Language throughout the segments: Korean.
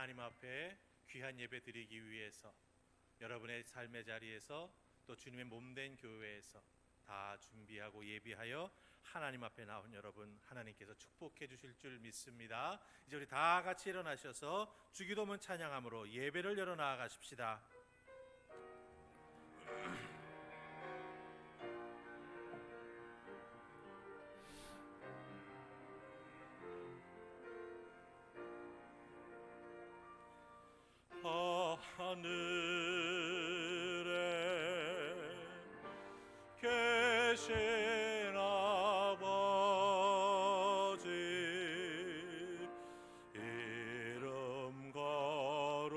하나님 앞에 귀한 예배 드리기 위해서 여러분의 삶의 자리에서 또 주님의 몸된 교회에서 다 준비하고 예비하여 하나님 앞에 나온 여러분, 하나님께서 축복해 주실 줄 믿습니다. 이제 우리 다 같이 일어나셔서 주기도문 찬양함으로 예배를 열어 나아가십시다. 하늘에 계신 아버지 이름 거룩하사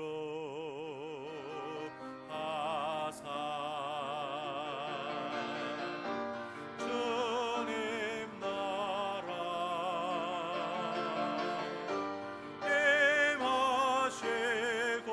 주님 나라 임하시고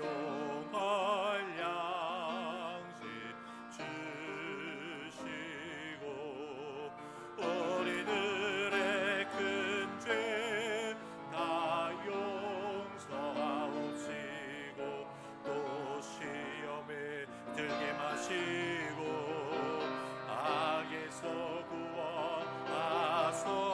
일용할 양식 주시고 우리들의 큰 죄 다 용서하옵시고 또 시험에 들게 마시고 악에서 구원하소서.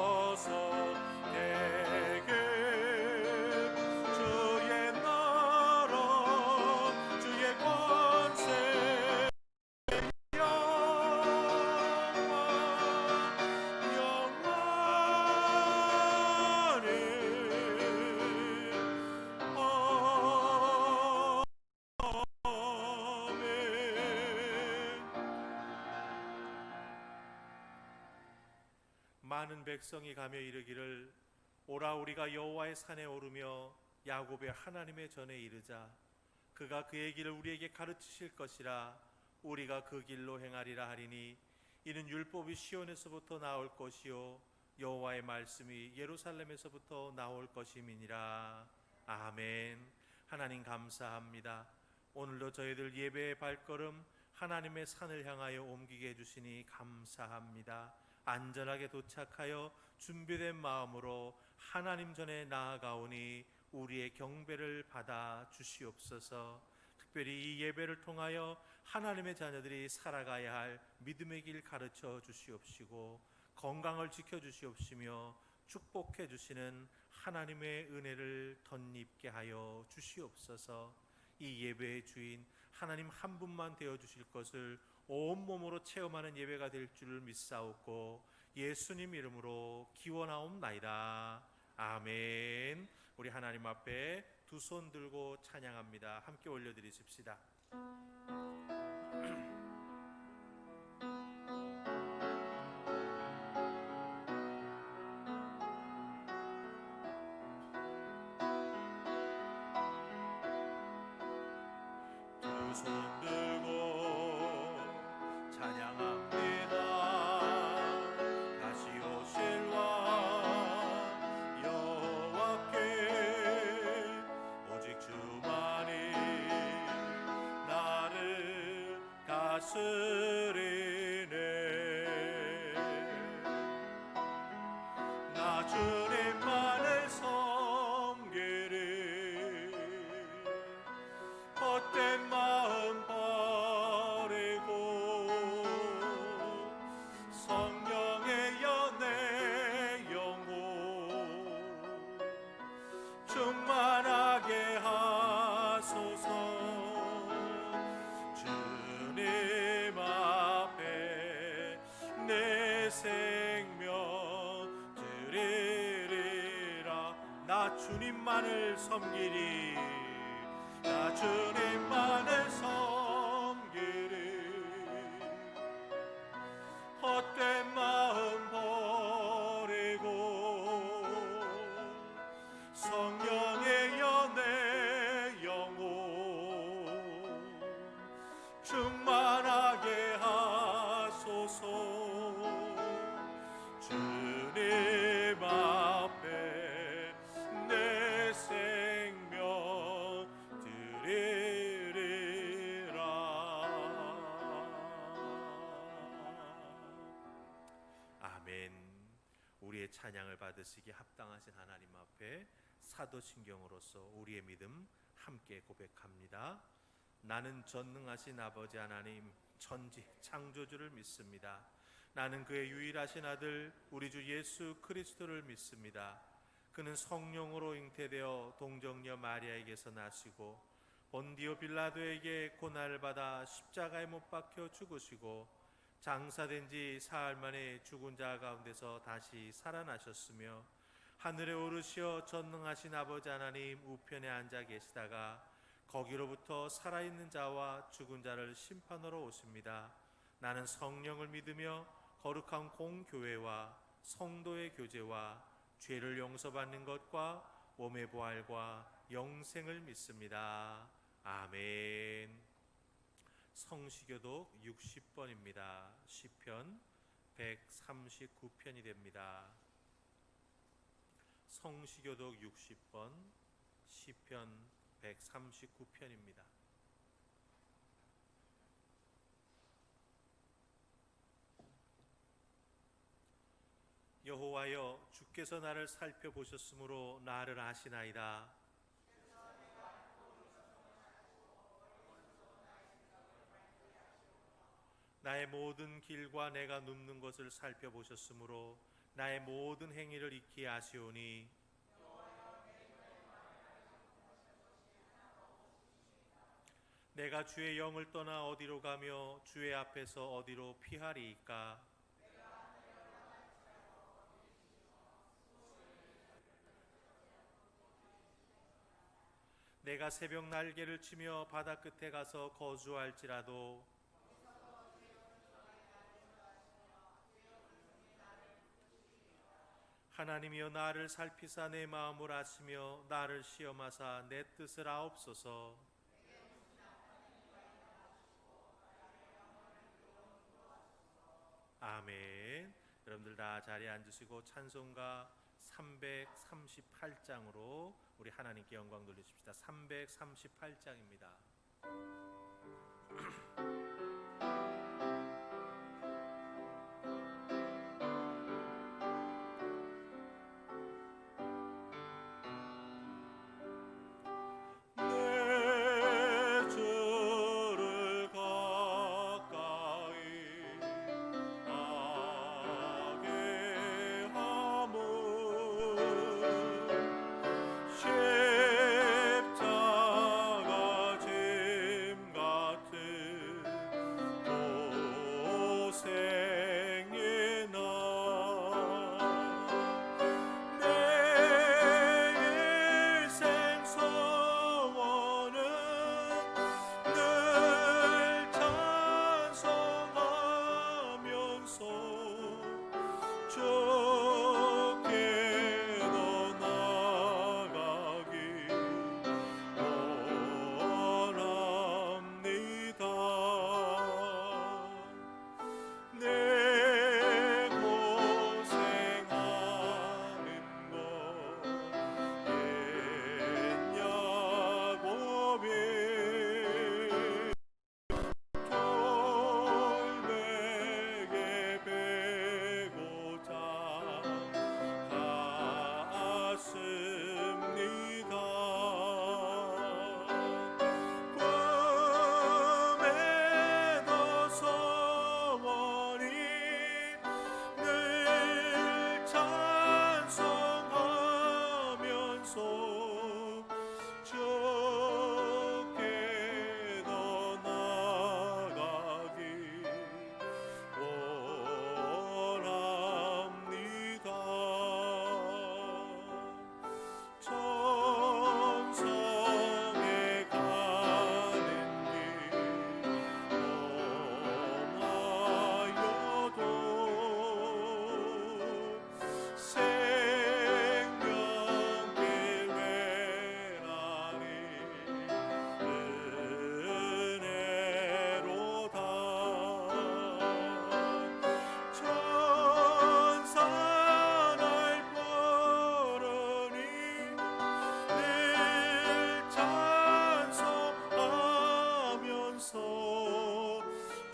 많은 백성이 가며 이르기를 오라 우리가 여호와의 산에 오르며 야곱의 하나님의 전에 이르자. 그가 그의 길을 우리에게 가르치실 것이라. 우리가 그 길로 행하리라 하리니 이는 율법이 시온에서부터 나올 것이요 여호와의 말씀이 예루살렘에서부터 나올 것임이니라. 아멘. 하나님 감사합니다. 오늘도 저희들 예배의 발걸음 하나님의 산을 향하여 옮기게 해주시니 감사합니다. 안전하게 도착하여 준비된 마음으로 하나님 전에 나아가오니 우리의 경배를 받아 주시옵소서. 특별히 이 예배를 통하여 하나님의 자녀들이 살아가야 할 믿음의 길 가르쳐 주시옵시고 건강을 지켜 주시옵시며 축복해 주시는 하나님의 은혜를 덧입게 하여 주시옵소서. 이 예배의 주인 하나님 한 분만 되어 주실 것을 온몸으로 체험하는 예배가 될 줄 믿사옵고 예수님 이름으로 기원하옵나이다. 아멘. 우리 하나님 앞에 두 손 들고 찬양합니다. 함께 올려드리십시다. 두 손 들고 찬양합니다. 다시 오실 왕 여호와께 오직 주만이 나를 다스리네. 나 주님만을 섬기리. 헛된 마음 버리고 성령의 연애 영혼 충만하게 하소서. 주님 앞에 내 생명 드리리라. 나 주님만을 섬기리. 나 주님만을 섬기리. 헛된 마음 버리고 성령의 연애 영혼 충만하게 하소서. 주님 앞에 내 생명 드리 우리의 찬양을 받으시기 합당하신 하나님 앞에 사도신경으로서 우리의 믿음 함께 고백합니다. 나는 전능하신 아버지 하나님 천지 창조주를 믿습니다. 나는 그의 유일하신 아들 우리 주 예수 그리스도를 믿습니다. 그는 성령으로 잉태되어 동정녀 마리아에게서 나시고 본디오 빌라도에게 고난을 받아 십자가에 못 박혀 죽으시고 장사된 지 사흘 만에 죽은 자 가운데서 다시 살아나셨으며 하늘에 오르시어 전능하신 아버지 하나님 우편에 앉아 계시다가 거기로부터 살아있는 자와 죽은 자를 심판하러 오십니다. 나는 성령을 믿으며 거룩한 공교회와 성도의 교제와 죄를 용서받는 것과 몸의 부활과 영생을 믿습니다. 아멘. 성시교독 60번입니다. 시편 139편이 됩니다. 성시교독 60번 시편 139편입니다. 여호와여 주께서 나를 살펴보셨으므로 나를 아시나이다. 나의 모든 길과 내가 눕는 것을 살펴보셨으므로 나의 모든 행위를 익히 아시오니 내가 주의 영을 떠나 어디로 가며 주의 앞에서 어디로 피하리이까. 내가 새벽 날개를 치며 바다 끝에 가서 거주할지라도 하나님이여 나를 살피사 내 마음을 아시며 나를 시험하사 내 뜻을 아옵소서. 아멘. 여러분들 다 자리에 앉으시고 찬송가 338장으로 우리 하나님께 영광 돌리십시다. 338장입니다.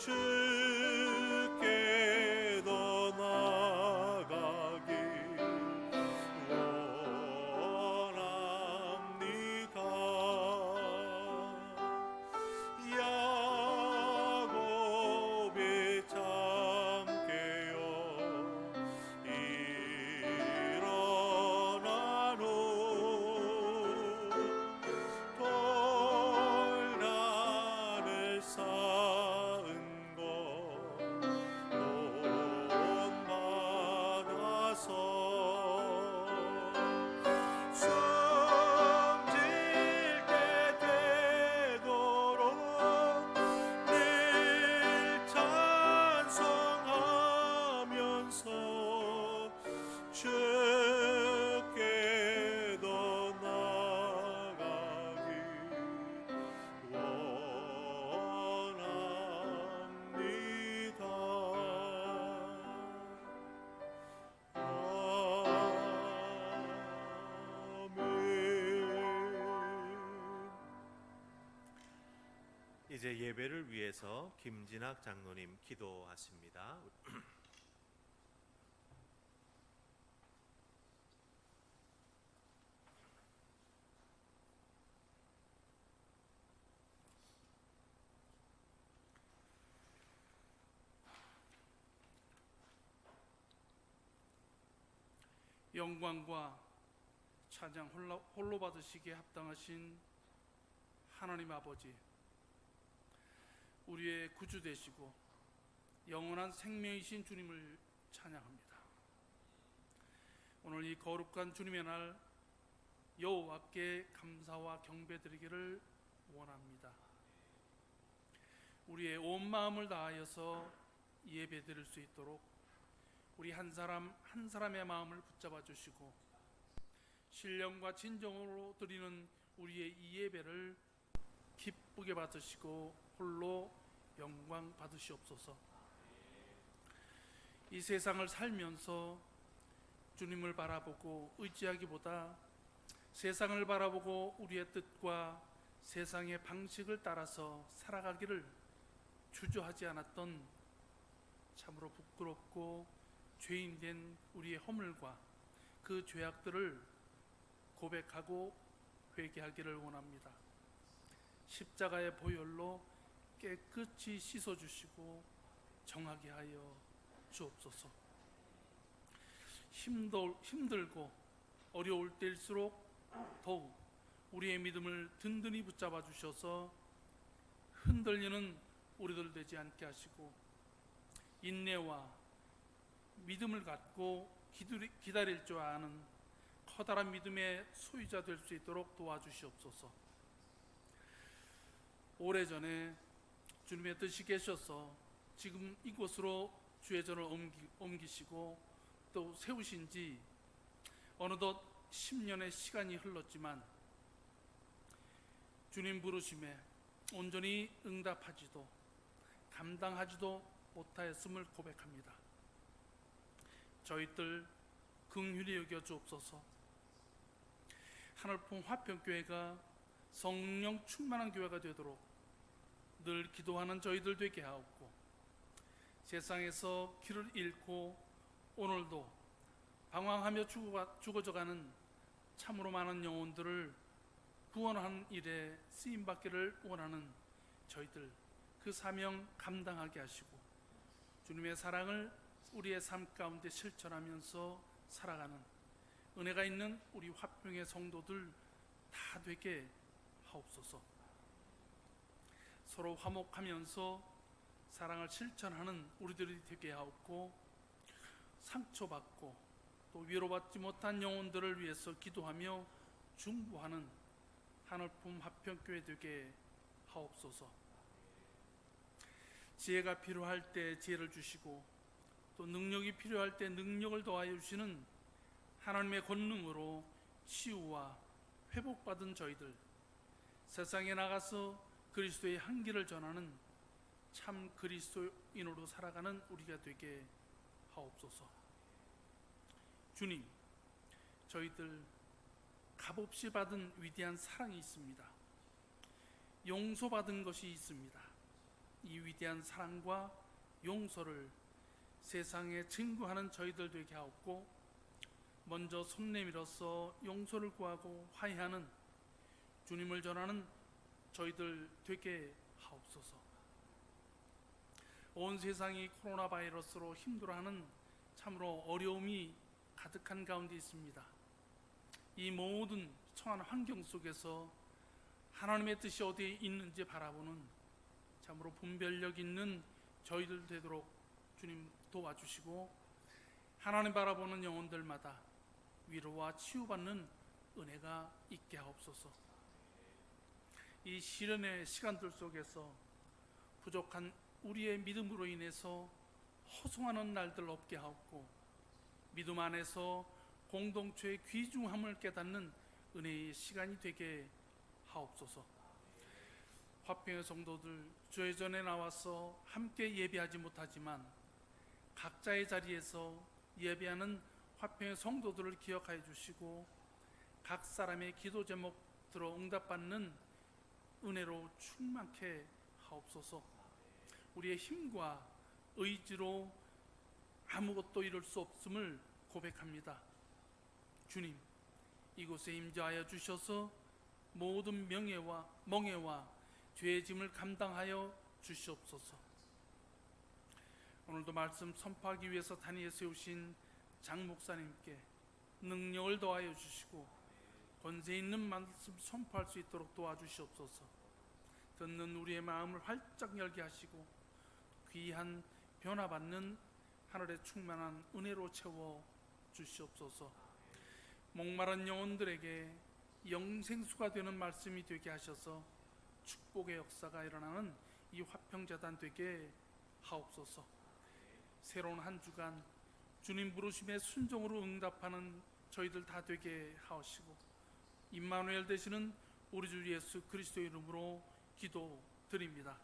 주께 더 나아가기 이제 예배를 위해서 김진학 장로님 기도하십니다. 영광과 찬양 홀로 받으시기에 합당하신 하나님 아버지, 우리의 구주 되시고 영원한 생명이신 주님을 찬양합니다. 오늘 이 거룩한 주님의 날 여호와께 감사와 경배드리기를 원합니다. 우리의 온 마음을 다하여서 예배드릴 수 있도록 우리 한 사람 한 사람의 마음을 붙잡아 주시고 신령과 진정으로 드리는 우리의 이 예배를 기쁘게 받으시고 홀로 영광 받으시옵소서. 이 세상을 살면서 주님을 바라보고 의지하기보다 세상을 바라보고 우리의 뜻과 세상의 방식을 따라서 살아가기를 주저하지 않았던 참으로 부끄럽고 죄인된 우리의 허물과 그 죄악들을 고백하고 회개하기를 원합니다. 십자가의 보혈로 깨끗이 씻어주시고 정하게 하여 주옵소서. 힘들고 어려울 때일수록 더욱 우리의 믿음을 든든히 붙잡아 주셔서 흔들리는 우리들 되지 않게 하시고 인내와 믿음을 갖고 기다릴 줄 아는 커다란 믿음의 소유자 될 수 있도록 도와주시옵소서. 오래전에 주님의 뜻이 계셔서 지금 이곳으로 주의 전을 옮기시고 또 세우신 지 어느덧 10년의 시간이 흘렀지만 주님 부르심에 온전히 응답하지도 감당하지도 못하였음을 고백합니다. 저희들 긍휼히 여겨 주옵소서. 하늘품 화평교회가 성령 충만한 교회가 되도록 늘 기도하는 저희들 되게 하옵고 세상에서 길을 잃고 오늘도 방황하며 죽어져가는 참으로 많은 영혼들을 구원하는 일에 쓰임받기를 원하는 저희들 그 사명 감당하게 하시고 주님의 사랑을 우리의 삶 가운데 실천하면서 살아가는 은혜가 있는 우리 화평의 성도들 다 되게 하옵소서. 서로 화목하면서 사랑을 실천하는 우리들이 되게 하옵고 상처받고 또 위로받지 못한 영혼들을 위해서 기도하며 중보하는 하늘품 화평교회 되게 하옵소서. 지혜가 필요할 때 지혜를 주시고 또 능력이 필요할 때 능력을 더하여 주시는 하나님의 권능으로 치유와 회복받은 저희들 세상에 나가서 그리스도의 향기를 전하는 참 그리스도인으로 살아가는 우리가 되게 하옵소서. 주님, 저희들 값없이 받은 위대한 사랑이 있습니다. 용서받은 것이 있습니다. 이 위대한 사랑과 용서를 세상에 증거하는 저희들 되게 하옵고 먼저 손 내밀어서 용서를 구하고 화해하는 주님을 전하는 저희들 되게 하옵소서. 온 세상이 코로나 바이러스로 힘들어하는 참으로 어려움이 가득한 가운데 있습니다. 이 모든 처한 환경 속에서 하나님의 뜻이 어디에 있는지 바라보는 참으로 분별력 있는 저희들 되도록 주님 도와주시고 하나님 바라보는 영혼들마다 위로와 치유받는 은혜가 있게 하옵소서. 이 시련의 시간들 속에서 부족한 우리의 믿음으로 인해서 허송하는 날들 없게 하옵고 믿음 안에서 공동체의 귀중함을 깨닫는 은혜의 시간이 되게 하옵소서. 화평의 성도들 주의 전에 나와서 함께 예배하지 못하지만 각자의 자리에서 예배하는 화평의 성도들을 기억하여 주시고 각 사람의 기도 제목 들어 응답받는 은혜로 충만케 하옵소서. 우리의 힘과 의지로 아무것도 이룰 수 없음을 고백합니다. 주님, 이곳에 임재하여 주셔서 모든 멍에와 죄의 짐을 감당하여 주시옵소서. 오늘도 말씀 선포하기 위해서 단위에 세우신 장 목사님께 능력을 더하여 주시고 권세 있는 말씀 선포할 수 있도록 도와주시옵소서. 듣는 우리의 마음을 활짝 열게 하시고 귀한 변화받는 하늘의 충만한 은혜로 채워 주시옵소서. 목마른 영혼들에게 영생수가 되는 말씀이 되게 하셔서 축복의 역사가 일어나는 이 화평재단 되게 하옵소서. 새로운 한 주간 주님 부르심에 순종으로 응답하는 저희들 다 되게 하시고 임마누엘 되시는 우리 주 예수 그리스도 이름으로 기도드립니다.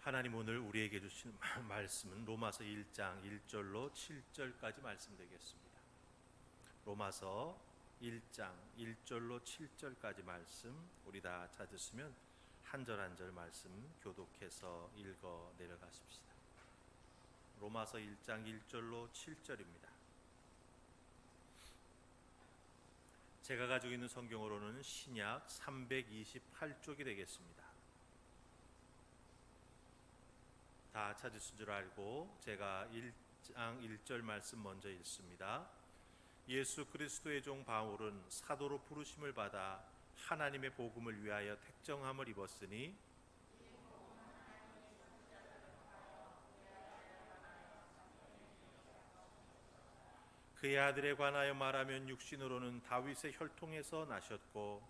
하나님 오늘 우리에게 주신 말씀은 로마서 1장 1절로 7절까지 말씀되겠습니다. 로마서 1장 1절로 7절까지 말씀 우리 다 찾으시면 한 절 한 절 말씀 교독해서 읽어 내려가십시다. 로마서 1장 1절로 7절입니다. 제가 가지고 있는 성경으로는 신약 328쪽이 되겠습니다. 다 찾으신 줄 알고 제가 1장 1절 말씀 먼저 읽습니다. 예수 그리스도의 종 바울은 사도로 부르심을 받아 하나님의 복음을 위하여 택정함을 입었으니 그의 아들에 관하여 말하면 육신으로는 다윗의 혈통에서 나셨고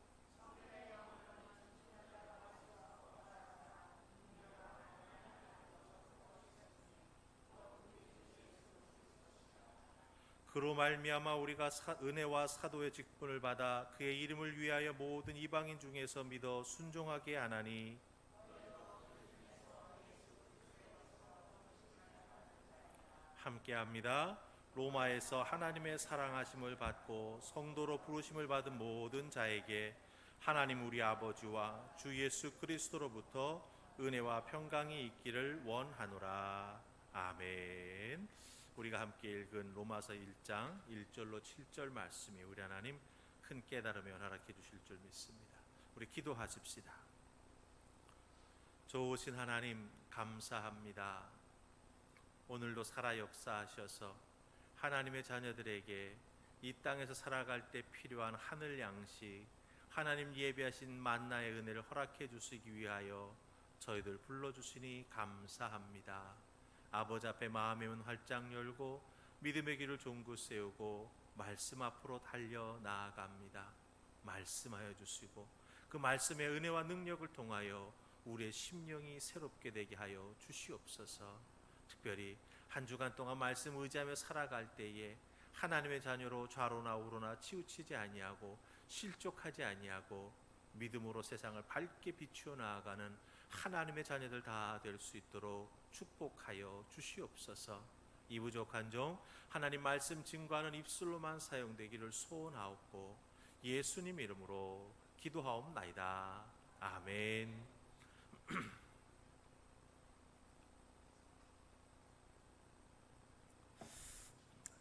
그로 말미암아 우리가 은혜와 사도의 직분을 받아 그의 이름을 위하여 모든 이방인 중에서 믿어 순종하게 하나니 함께합니다. 로마에서 하나님의 사랑하심을 받고 성도로 부르심을 받은 모든 자에게 하나님 우리 아버지와 주 예수 그리스도로부터 은혜와 평강이 있기를 원하노라. 아멘. 우리가 함께 읽은 로마서 1장 1절로 7절 말씀이 우리 하나님 큰 깨달음에 허락해 주실 줄 믿습니다. 우리 기도하십시다. 좋으신 하나님 감사합니다. 오늘도 살아 역사하셔서 하나님의 자녀들에게 이 땅에서 살아갈 때 필요한 하늘 양식, 하나님 예비하신 만나의 은혜를 허락해 주시기 위하여 저희들 불러주시니 감사합니다. 아버지 앞에 마음의 문 활짝 열고 믿음의 길을 종구 세우고 말씀 앞으로 달려 나아갑니다. 말씀하여 주시고 그 말씀의 은혜와 능력을 통하여 우리의 심령이 새롭게 되게 하여 주시옵소서. 특별히 한 주간 동안 말씀 의지하며 살아갈 때에 하나님의 자녀로 좌로나 우로나 치우치지 아니하고 실족하지 아니하고 믿음으로 세상을 밝게 비추어 나아가는 하나님의 자녀들 다 될 수 있도록 축복하여 주시옵소서. 이 부족한 종 하나님 말씀 증거하는 입술로만 사용되기를 소원하옵고 예수님 이름으로 기도하옵나이다. 아멘.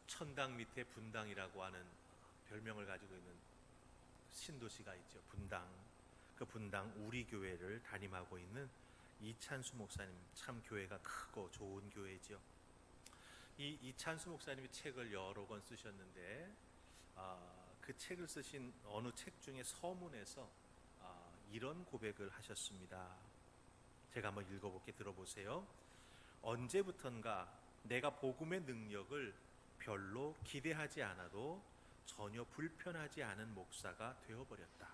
천당 밑에 분당이라고 하는 별명을 가지고 있는 신도시가 있죠. 분당. 그 분당 우리 교회를 담임하고 있는 이찬수 목사님, 참 교회가 크고 좋은 교회죠. 이 이찬수 목사님이 책을 여러 권 쓰셨는데 그 책을 쓰신 어느 책 중에 서문에서 이런 고백을 하셨습니다. 제가 한번 읽어볼게 들어보세요. 언제부턴가 내가 복음의 능력을 별로 기대하지 않아도 전혀 불편하지 않은 목사가 되어버렸다.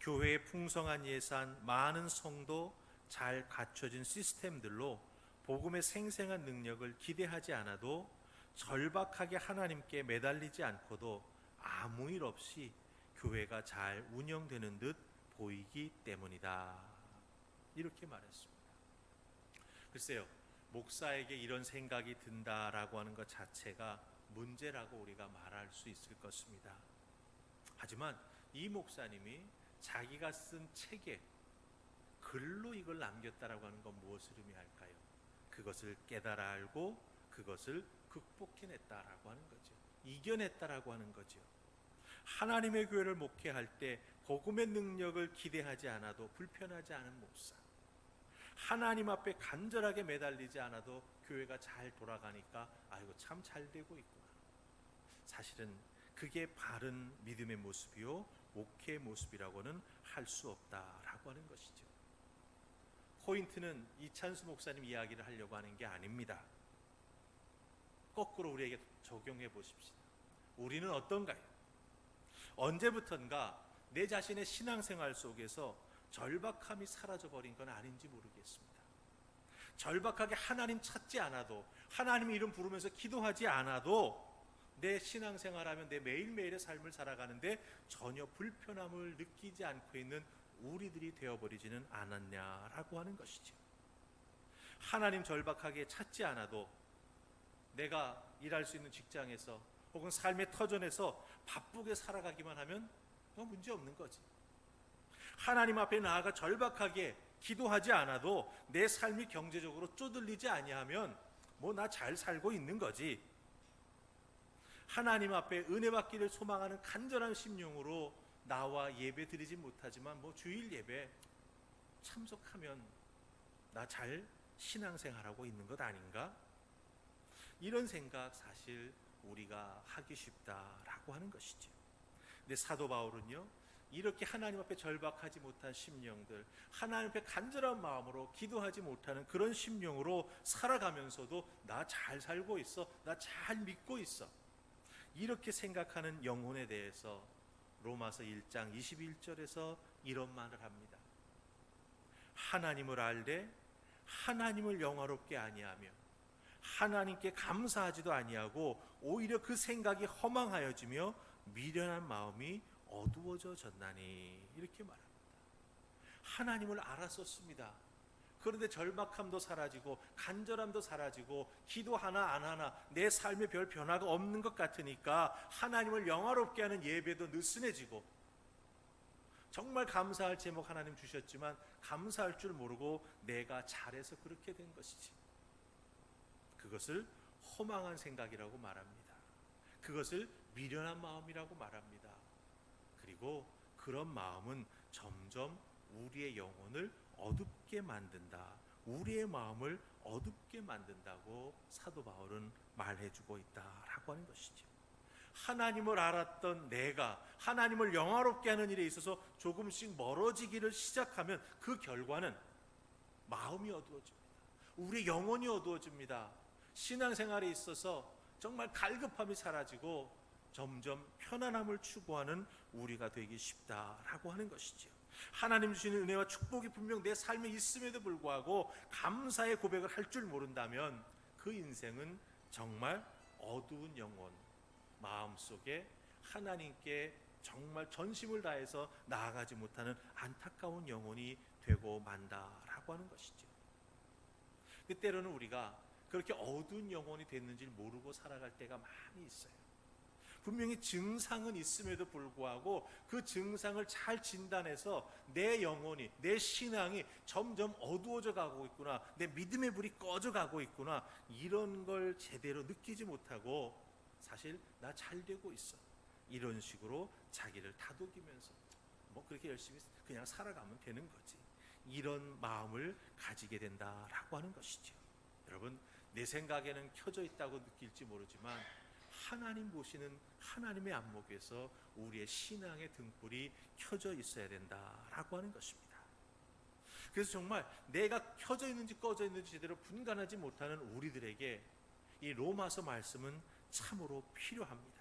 교회의 풍성한 예산, 많은 성도, 잘 갖춰진 시스템들로 복음의 생생한 능력을 기대하지 않아도 절박하게 하나님께 매달리지 않고도 아무 일 없이 교회가 잘 운영되는 듯 보이기 때문이다. 이렇게 말했습니다. 글쎄요, 목사에게 이런 생각이 든다라고 하는 것 자체가 문제라고 우리가 말할 수 있을 것입니다. 하지만 이 목사님이 자기가 쓴 책에 글로 이걸 남겼다라고 하는 건 무엇을 의미할까요? 그것을 깨달아 알고 그것을 극복해냈다라고 하는 거죠. 이겨냈다라고 하는 거죠. 하나님의 교회를 목회할 때 복음의 능력을 기대하지 않아도 불편하지 않은 목사, 하나님 앞에 간절하게 매달리지 않아도 교회가 잘 돌아가니까 아이고 참 잘 되고 있구나. 사실은 그게 바른 믿음의 모습이요 목회의 모습이라고는 할 수 없다라고 하는 것이죠. 포인트는 이찬수 목사님 이야기를 하려고 하는 게 아닙니다. 거꾸로 우리에게 적용해 보십시다. 우리는 어떤가요? 언제부턴가 내 자신의 신앙생활 속에서 절박함이 사라져버린 건 아닌지 모르겠습니다. 절박하게 하나님 찾지 않아도, 하나님 이름 부르면서 기도하지 않아도 내 신앙생활하면 내 매일매일의 삶을 살아가는데 전혀 불편함을 느끼지 않고 있는 우리들이 되어버리지는 않았냐라고 하는 것이죠. 하나님 절박하게 찾지 않아도 내가 일할 수 있는 직장에서 혹은 삶의 터전에서 바쁘게 살아가기만 하면 문제 없는 거지. 하나님 앞에 나아가 절박하게 기도하지 않아도 내 삶이 경제적으로 쪼들리지 아니하면 나 잘 살고 있는 거지. 하나님 앞에 은혜 받기를 소망하는 간절한 심령으로 나와 예배 드리지 못하지만 주일 예배 참석하면 나 잘 신앙생활하고 있는 것 아닌가? 이런 생각 사실 우리가 하기 쉽다라고 하는 것이죠. 근데 사도 바울은요, 이렇게 하나님 앞에 절박하지 못한 심령들, 하나님 앞에 간절한 마음으로 기도하지 못하는 그런 심령으로 살아가면서도 나 잘 살고 있어, 나 잘 믿고 있어, 이렇게 생각하는 영혼에 대해서 로마서 1장 21절에서 이런 말을 합니다. 하나님을 알되 하나님을 영화롭게 아니하며 하나님께 감사하지도 아니하고 오히려 그 생각이 허망하여지며 미련한 마음이 어두워졌나니, 이렇게 말합니다. 하나님을 알았었습니다. 그런데 절박함도 사라지고 간절함도 사라지고 기도 하나 안 하나 내 삶에 별 변화가 없는 것 같으니까 하나님을 영화롭게 하는 예배도 느슨해지고, 정말 감사할 제목 하나님 주셨지만 감사할 줄 모르고 내가 잘해서 그렇게 된 것이지. 그것을 허망한 생각이라고 말합니다. 그것을 미련한 마음이라고 말합니다. 그리고 그런 마음은 점점 우리의 영혼을 어둡게 만든다, 우리의 마음을 어둡게 만든다고 사도 바울은 말해주고 있다라고 하는 것이죠. 하나님을 알았던 내가 하나님을 영화롭게 하는 일에 있어서 조금씩 멀어지기를 시작하면 그 결과는 마음이 어두워집니다. 우리의 영혼이 어두워집니다. 신앙생활에 있어서 정말 갈급함이 사라지고 점점 편안함을 추구하는 우리가 되기 쉽다라고 하는 것이죠. 하나님 주시는 은혜와 축복이 분명 내 삶에 있음에도 불구하고 감사의 고백을 할 줄 모른다면 그 인생은 정말 어두운 영혼, 마음속에 하나님께 정말 전심을 다해서 나아가지 못하는 안타까운 영혼이 되고 만다라고 하는 것이죠. 때로는 우리가 그렇게 어두운 영혼이 됐는지 모르고 살아갈 때가 많이 있어요. 분명히 증상은 있음에도 불구하고 그 증상을 잘 진단해서 내 영혼이, 내 신앙이 점점 어두워져 가고 있구나, 내 믿음의 불이 꺼져 가고 있구나, 이런 걸 제대로 느끼지 못하고 사실 나 잘 되고 있어, 이런 식으로 자기를 다독이면서 그렇게 열심히 그냥 살아가면 되는 거지, 이런 마음을 가지게 된다라고 하는 것이죠. 여러분, 내 생각에는 켜져 있다고 느낄지 모르지만 하나님 보시는 하나님의 안목에서 우리의 신앙의 등불이 켜져 있어야 된다라고 하는 것입니다. 그래서 정말 내가 켜져 있는지 꺼져 있는지 제대로 분간하지 못하는 우리들에게 이 로마서 말씀은 참으로 필요합니다.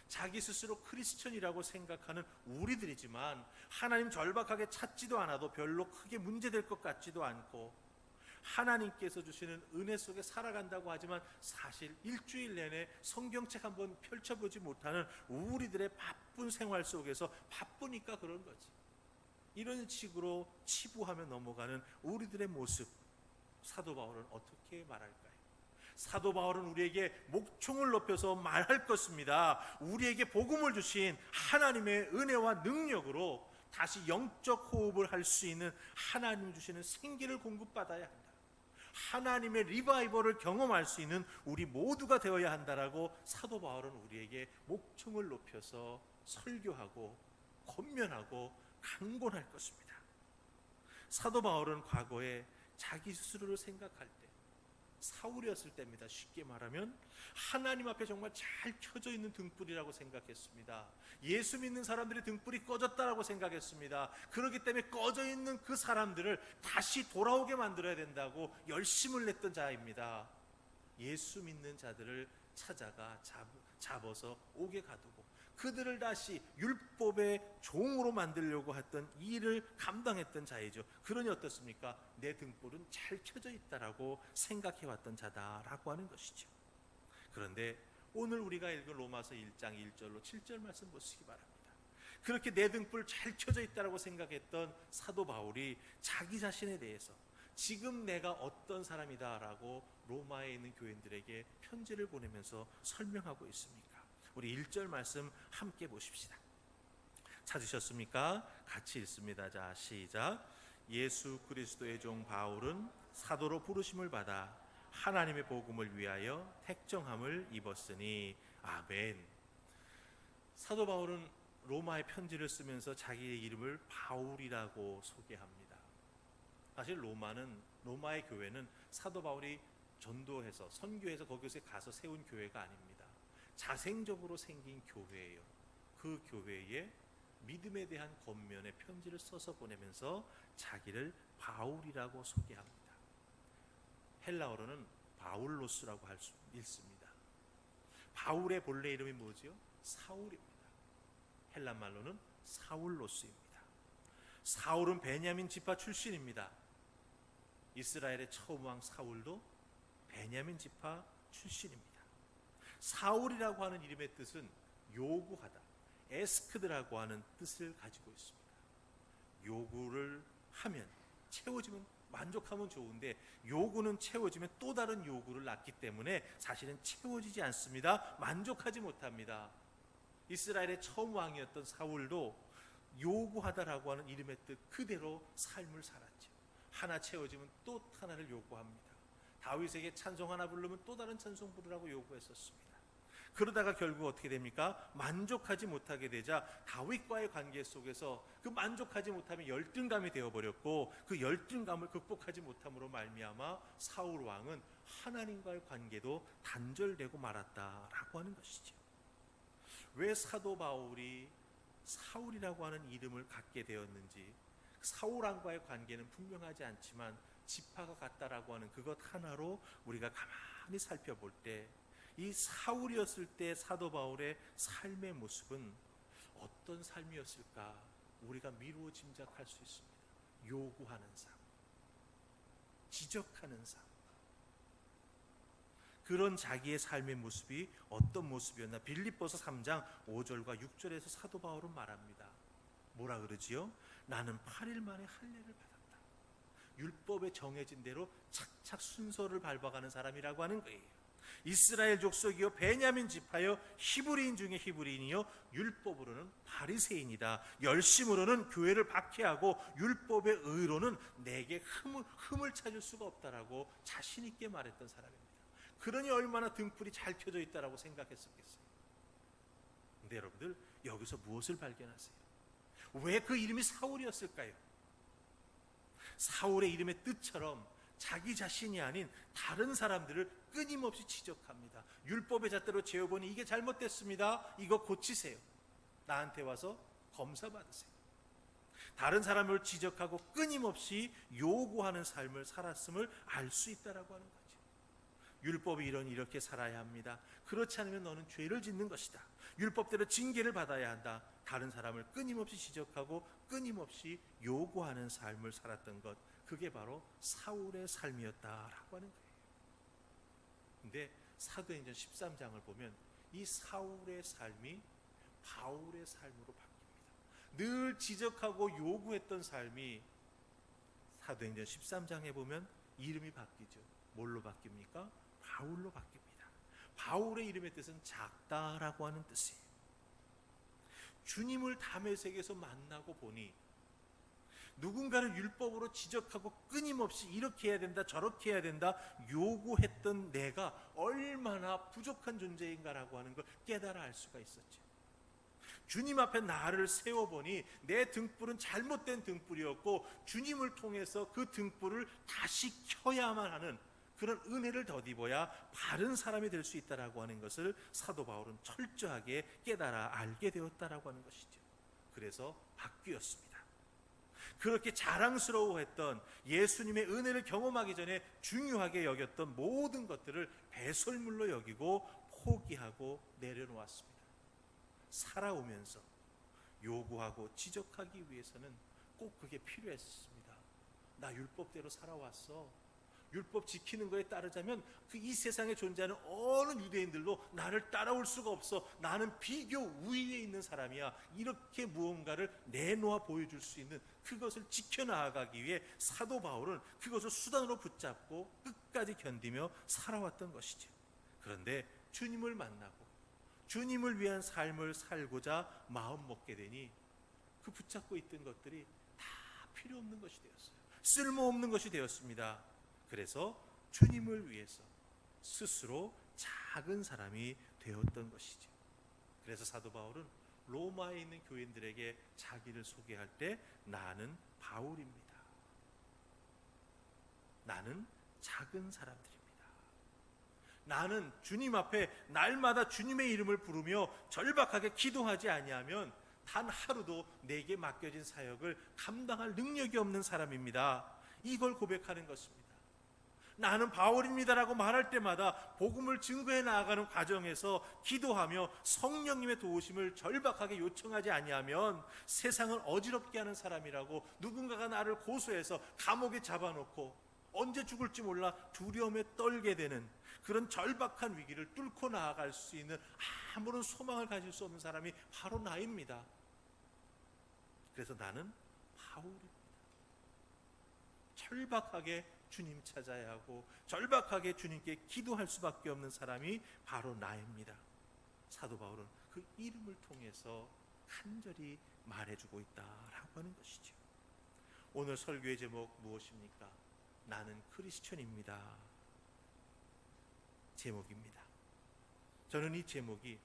자기 스스로 크리스천이라고 생각하는 우리들이지만 하나님 절박하게 찾지도 않아도 별로 크게 문제될 것 같지도 않고, 하나님께서 주시는 은혜 속에 살아간다고 하지만 사실 일주일 내내 성경책 한번 펼쳐보지 못하는 우리들의 바쁜 생활 속에서 바쁘니까 그런 거지. 이런 식으로 치부하며 넘어가는 우리들의 모습, 사도 바울은 어떻게 말할까요? 사도 바울은 우리에게 목청을 높여서 말할 것입니다. 우리에게 복음을 주신 하나님의 은혜와 능력으로 다시 영적 호흡을 할 수 있는 하나님 주시는 생기를 공급받아야 한다. 하나님의 리바이벌을 경험할 수 있는 우리 모두가 되어야 한다라고 사도 바울은 우리에게 목청을 높여서 설교하고 권면하고 강권할 것입니다. 사도 바울은 과거에 자기 스스로를 생각할 때, 사울이었을 때입니다. 쉽게 말하면 하나님 앞에 정말 잘 켜져 있는 등불이라고 생각했습니다. 예수 믿는 사람들의 등불이 꺼졌다라고 생각했습니다. 그렇기 때문에 꺼져 있는 그 사람들을 다시 돌아오게 만들어야 된다고 열심을 냈던 자입니다. 예수 믿는 자들을 찾아가 잡아서 옥에 가두고 그들을 다시 율법의 종으로 만들려고 했던 일을 감당했던 자이죠. 그러니 어떻습니까? 내 등불은 잘 켜져 있다라고 생각해왔던 자다라고 하는 것이죠. 그런데 오늘 우리가 읽은 로마서 1장 1절로 7절 말씀 보시기 바랍니다. 그렇게 내 등불 잘 켜져 있다라고 생각했던 사도 바울이 자기 자신에 대해서 지금 내가 어떤 사람이다라고 로마에 있는 교인들에게 편지를 보내면서 설명하고 있습니까? 우리 1절 말씀 함께 보십시다. 찾으셨습니까? 같이 읽습니다. 자, 시작. 예수 그리스도의 종 바울은 사도로 부르심을 받아 하나님의 복음을 위하여 택정함을 입었으니 아멘. 사도 바울은 로마의 편지를 쓰면서 자기의 이름을 바울이라고 소개합니다. 사실 로마의 교회는 사도 바울이 전도해서 선교해서 거기서 가서 세운 교회가 아닙니다. 자생적으로 생긴 교회예요. 그 교회에 믿음에 대한 권면의 편지를 써서 보내면서 자기를 바울이라고 소개합니다. 헬라어로는 바울로스라고 할 수 있습니다. 바울의 본래 이름이 뭐지요? 사울입니다. 헬라 말로는 사울로스입니다. 사울은 베냐민 지파 출신입니다. 이스라엘의 처음 왕 사울도 베냐민 지파 출신입니다. 사울이라고 하는 이름의 뜻은 요구하다, 에스크드라고 하는 뜻을 가지고 있습니다. 요구를 하면 채워지면 만족하면 좋은데 요구는 채워지면 또 다른 요구를 낳기 때문에 사실은 채워지지 않습니다. 만족하지 못합니다. 이스라엘의 처음 왕이었던 사울도 요구하다라고 하는 이름의 뜻 그대로 삶을 살았죠. 하나 채워지면 또 하나를 요구합니다. 다윗에게 찬송 하나 부르면 또 다른 찬송 부르라고 요구했었습니다. 그러다가 결국 어떻게 됩니까? 만족하지 못하게 되자 다윗과의 관계 속에서 그 만족하지 못하면 열등감이 되어버렸고 그 열등감을 극복하지 못함으로 말미암아 사울 왕은 하나님과의 관계도 단절되고 말았다라고 하는 것이죠. 왜 사도 바울이 사울이라고 하는 이름을 갖게 되었는지 사울 왕과의 관계는 분명하지 않지만 지파가 같다라고 하는 그것 하나로 우리가 가만히 살펴볼 때 이 사울이었을 때 사도 바울의 삶의 모습은 어떤 삶이었을까 우리가 미루어 짐작할 수 있습니다. 요구하는 삶, 지적하는 삶, 그런 자기의 삶의 모습이 어떤 모습이었나 빌립보서 3장 5절과 6절에서 사도 바울은 말합니다. 뭐라 그러지요? 나는 8일 만에 할례를 받았다. 율법에 정해진 대로 착착 순서를 밟아가는 사람이라고 하는 거예요. 이스라엘 족속이요 베냐민 지파요 히브리인 중에 히브리인이요 율법으로는 바리새인이다. 열심으로는 교회를 박해하고 율법의 의로는 내게 흠을 찾을 수가 없다라고 자신 있게 말했던 사람입니다. 그러니 얼마나 등불이 잘 켜져 있다라고 생각했었겠어요. 근데 여러분들 여기서 무엇을 발견하세요? 왜 그 이름이 사울이었을까요? 사울의 이름의 뜻처럼 자기 자신이 아닌 다른 사람들을 끊임없이 지적합니다. 율법의 잣대로 재어보니 이게 잘못됐습니다. 이거 고치세요. 나한테 와서 검사 받으세요. 다른 사람을 지적하고 끊임없이 요구하는 삶을 살았음을 알 수 있다라고 하는 거죠. 율법이 이렇게 살아야 합니다. 그렇지 않으면 너는 죄를 짓는 것이다. 율법대로 징계를 받아야 한다. 다른 사람을 끊임없이 지적하고 끊임없이 요구하는 삶을 살았던 것, 그게 바로 사울의 삶이었다라고 하는 거예요. 근데 사도행전 13장을 보면 이 사울의 삶이 바울의 삶으로 바뀝니다. 늘 지적하고 요구했던 삶이 사도행전 13장에 보면 이름이 바뀌죠. 뭘로 바뀝니까? 바울로 바뀝니다. 바울의 이름의 뜻은 작다라고 하는 뜻이에요. 주님을 다메섹에서 만나고 보니 누군가를 율법으로 지적하고 끊임없이 이렇게 해야 된다 저렇게 해야 된다 요구했던 내가 얼마나 부족한 존재인가라고 하는 걸 깨달아 알 수가 있었죠. 주님 앞에 나를 세워보니 내 등불은 잘못된 등불이었고 주님을 통해서 그 등불을 다시 켜야만 하는 그런 은혜를 덧입어야 바른 사람이 될 수 있다라고 하는 것을 사도 바울은 철저하게 깨달아 알게 되었다라고 하는 것이죠. 그래서 바뀌었습니다. 그렇게 자랑스러워했던 예수님의 은혜를 경험하기 전에 중요하게 여겼던 모든 것들을 배설물로 여기고 포기하고 내려놓았습니다. 살아오면서 요구하고 지적하기 위해서는 꼭 그게 필요했습니다. 나 율법대로 살아왔어. 율법 지키는 거에 따르자면 그 이 세상에 존재하는 어느 유대인들도 나를 따라올 수가 없어. 나는 비교 우위에 있는 사람이야. 이렇게 무언가를 내놓아 보여줄 수 있는 그것을 지켜나가기 위해 사도 바울은 그것을 수단으로 붙잡고 끝까지 견디며 살아왔던 것이죠. 그런데 주님을 만나고 주님을 위한 삶을 살고자 마음 먹게 되니 그 붙잡고 있던 것들이 다 필요 없는 것이 되었어요. 쓸모없는 것이 되었습니다. 그래서 주님을 위해서 스스로 작은 사람이 되었던 것이죠. 그래서 사도 바울은 로마에 있는 교인들에게 자기를 소개할 때 나는 바울입니다. 나는 작은 사람들입니다. 나는 주님 앞에 날마다 주님의 이름을 부르며 절박하게 기도하지 아니하면 단 하루도 내게 맡겨진 사역을 감당할 능력이 없는 사람입니다. 이걸 고백하는 것입니다. 나는 바울입니다라고 말할 때마다 복음을 증거해 나아가는 과정에서 기도하며 성령님의 도우심을 절박하게 요청하지 아니하면 세상을 어지럽게 하는 사람이라고 누군가가 나를 고소해서 감옥에 잡아놓고 언제 죽을지 몰라 두려움에 떨게 되는 그런 절박한 위기를 뚫고 나아갈 수 있는 아무런 소망을 가질 수 없는 사람이 바로 나입니다. 그래서 나는 바울입니다. 절박하게 주님 찾아야 하고 절박하게 주님께 기도할 수밖에 없는 사람이 바로 나입니다. 사도 바울은 그 이름을 통해서 간절히 말해주고 있다라고 하는 것이죠. 오늘 설교의 제목 무엇입니까? 나는 크리스천입니다. 제목입니다. 저는 이 제목이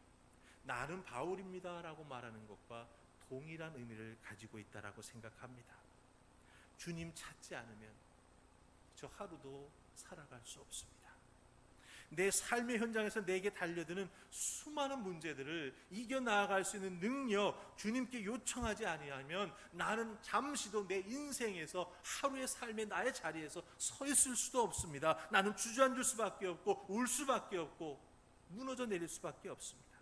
나는 바울입니다 라고 말하는 것과 동일한 의미를 가지고 있다라고 생각합니다. 주님 찾지 않으면 저 하루도 살아갈 수 없습니다. 내 삶의 현장에서 내게 달려드는 수많은 문제들을 이겨나갈 수 있는 능력 주님께 요청하지 아니하면 나는 잠시도 내 인생에서 하루의 삶의 나의 자리에서 서 있을 수도 없습니다. 나는 주저앉을 수밖에 없고 울 수밖에 없고 무너져 내릴 수밖에 없습니다.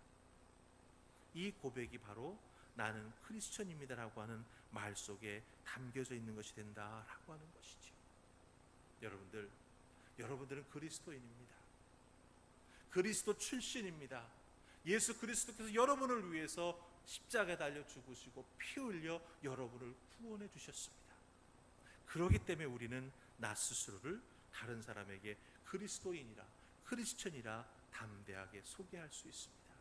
이 고백이 바로 나는 크리스천입니다라고 하는 말 속에 담겨져 있는 것이 된다라고 하는 것이죠. 여러분들은 그리스도인입니다. 그리스도 출신입니다. 예수 그리스도께서 여러분을 위해서 십자가에 달려 죽으시고 피 흘려 여러분을 구원해 주셨습니다. 그렇기 때문에 우리는 나 스스로를 다른 사람에게 그리스도인이라 크리스천이라 담대하게 소개할 수 있습니다.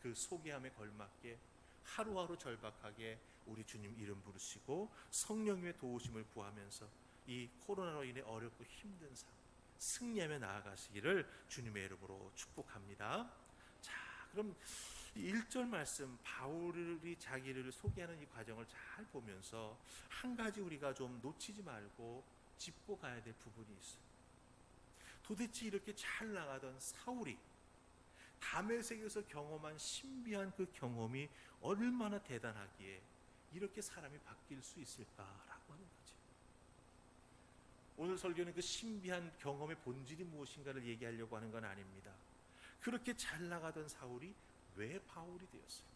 그 소개함에 걸맞게 하루하루 절박하게 우리 주님 이름 부르시고 성령님의 도우심을 구하면서 이 코로나로 인해 어렵고 힘든 삶 승리하며 나아가시기를 주님의 이름으로 축복합니다. 자, 그럼 1절 말씀 바울이 자기를 소개하는 이 과정을 잘 보면서 한 가지 우리가 좀 놓치지 말고 짚고 가야 될 부분이 있어요. 도대체 이렇게 잘 나가던 사울이 다메섹에서 경험한 신비한 그 경험이 얼마나 대단하기에 이렇게 사람이 바뀔 수 있을까라고 하는 거죠. 오늘 설교는 그 신비한 경험의 본질이 무엇인가를 얘기하려고 하는 건 아닙니다. 그렇게 잘 나가던 사울이 왜 바울이 되었을까?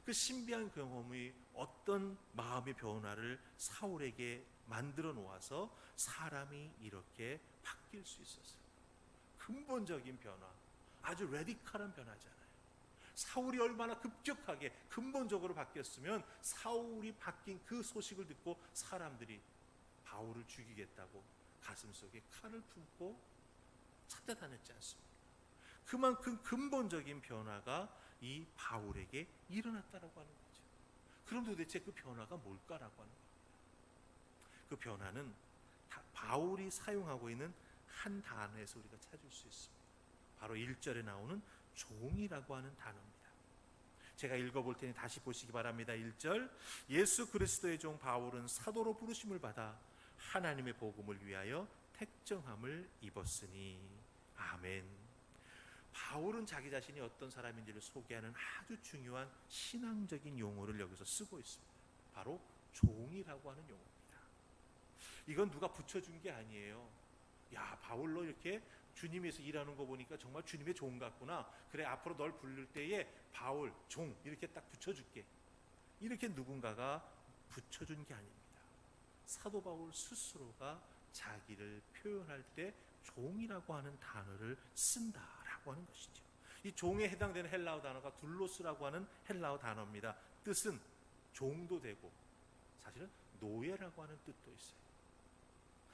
그 신비한 경험이 어떤 마음의 변화를 사울에게 만들어 놓아서 사람이 이렇게 바뀔 수 있었을까? 근본적인 변화, 아주 레디컬한 변화잖아요. 사울이 얼마나 급격하게 근본적으로 바뀌었으면 사울이 바뀐 그 소식을 듣고 사람들이 바울을 죽이겠다고 가슴속에 칼을 품고 찾아다녔지 않습니까? 그만큼 근본적인 변화가 이 바울에게 일어났다라고 하는 거죠. 그럼 도대체 그 변화가 뭘까라고 하는 겁니다. 그 변화는 바울이 사용하고 있는 한 단어에서 우리가 찾을 수 있습니다. 바로 1절에 나오는 종이라고 하는 단어입니다. 제가 읽어볼 테니 다시 보시기 바랍니다. 1절, 예수 그리스도의 종 바울은 사도로 부르심을 받아 하나님의 복음을 위하여 택정함을 입었으니. 아멘. 바울은 자기 자신이 어떤 사람인지를 소개하는 아주 중요한 신앙적인 용어를 여기서 쓰고 있습니다. 바로 종이라고 하는 용어입니다. 이건 누가 붙여준 게 아니에요. 야, 바울로 이렇게 주님에서 일하는 거 보니까 정말 주님의 종 같구나. 그래, 앞으로 널 부를 때에 바울, 종 이렇게 딱 붙여줄게. 이렇게 누군가가 붙여준 게 아닙니다. 사도 바울 스스로가 자기를 표현할 때 종이라고 하는 단어를 쓴다라고 하는 것이죠. 이 종에 해당되는 헬라어 단어가 둘로스라고 하는 헬라어 단어입니다. 뜻은 종도 되고 사실은 노예라고 하는 뜻도 있어요.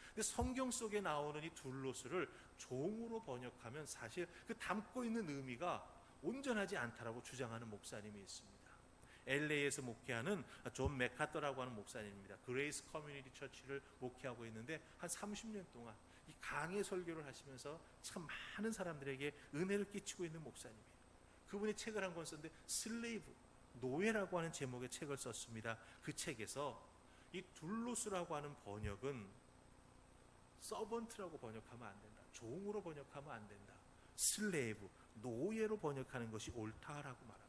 근데 성경 속에 나오는 이 둘로스를 종으로 번역하면 사실 그 담고 있는 의미가 온전하지 않다라고 주장하는 목사님이 있습니다. LA에서 목회하는 존 맥카더라고 하는 목사님입니다. 그레이스 커뮤니티 처치를 목회하고 있는데 한 30년 동안 이 강의 설교를 하시면서 참 많은 사람들에게 은혜를 끼치고 있는 목사님이에요. 그분이 책을 한 권 썼는데 슬레이브, 노예라고 하는 제목의 책을 썼습니다. 그 책에서 이 둘로스라고 하는 번역은 서번트라고 번역하면 안 된다. 종으로 번역하면 안 된다. 슬레이브, 노예로 번역하는 것이 옳다라고 말합니다.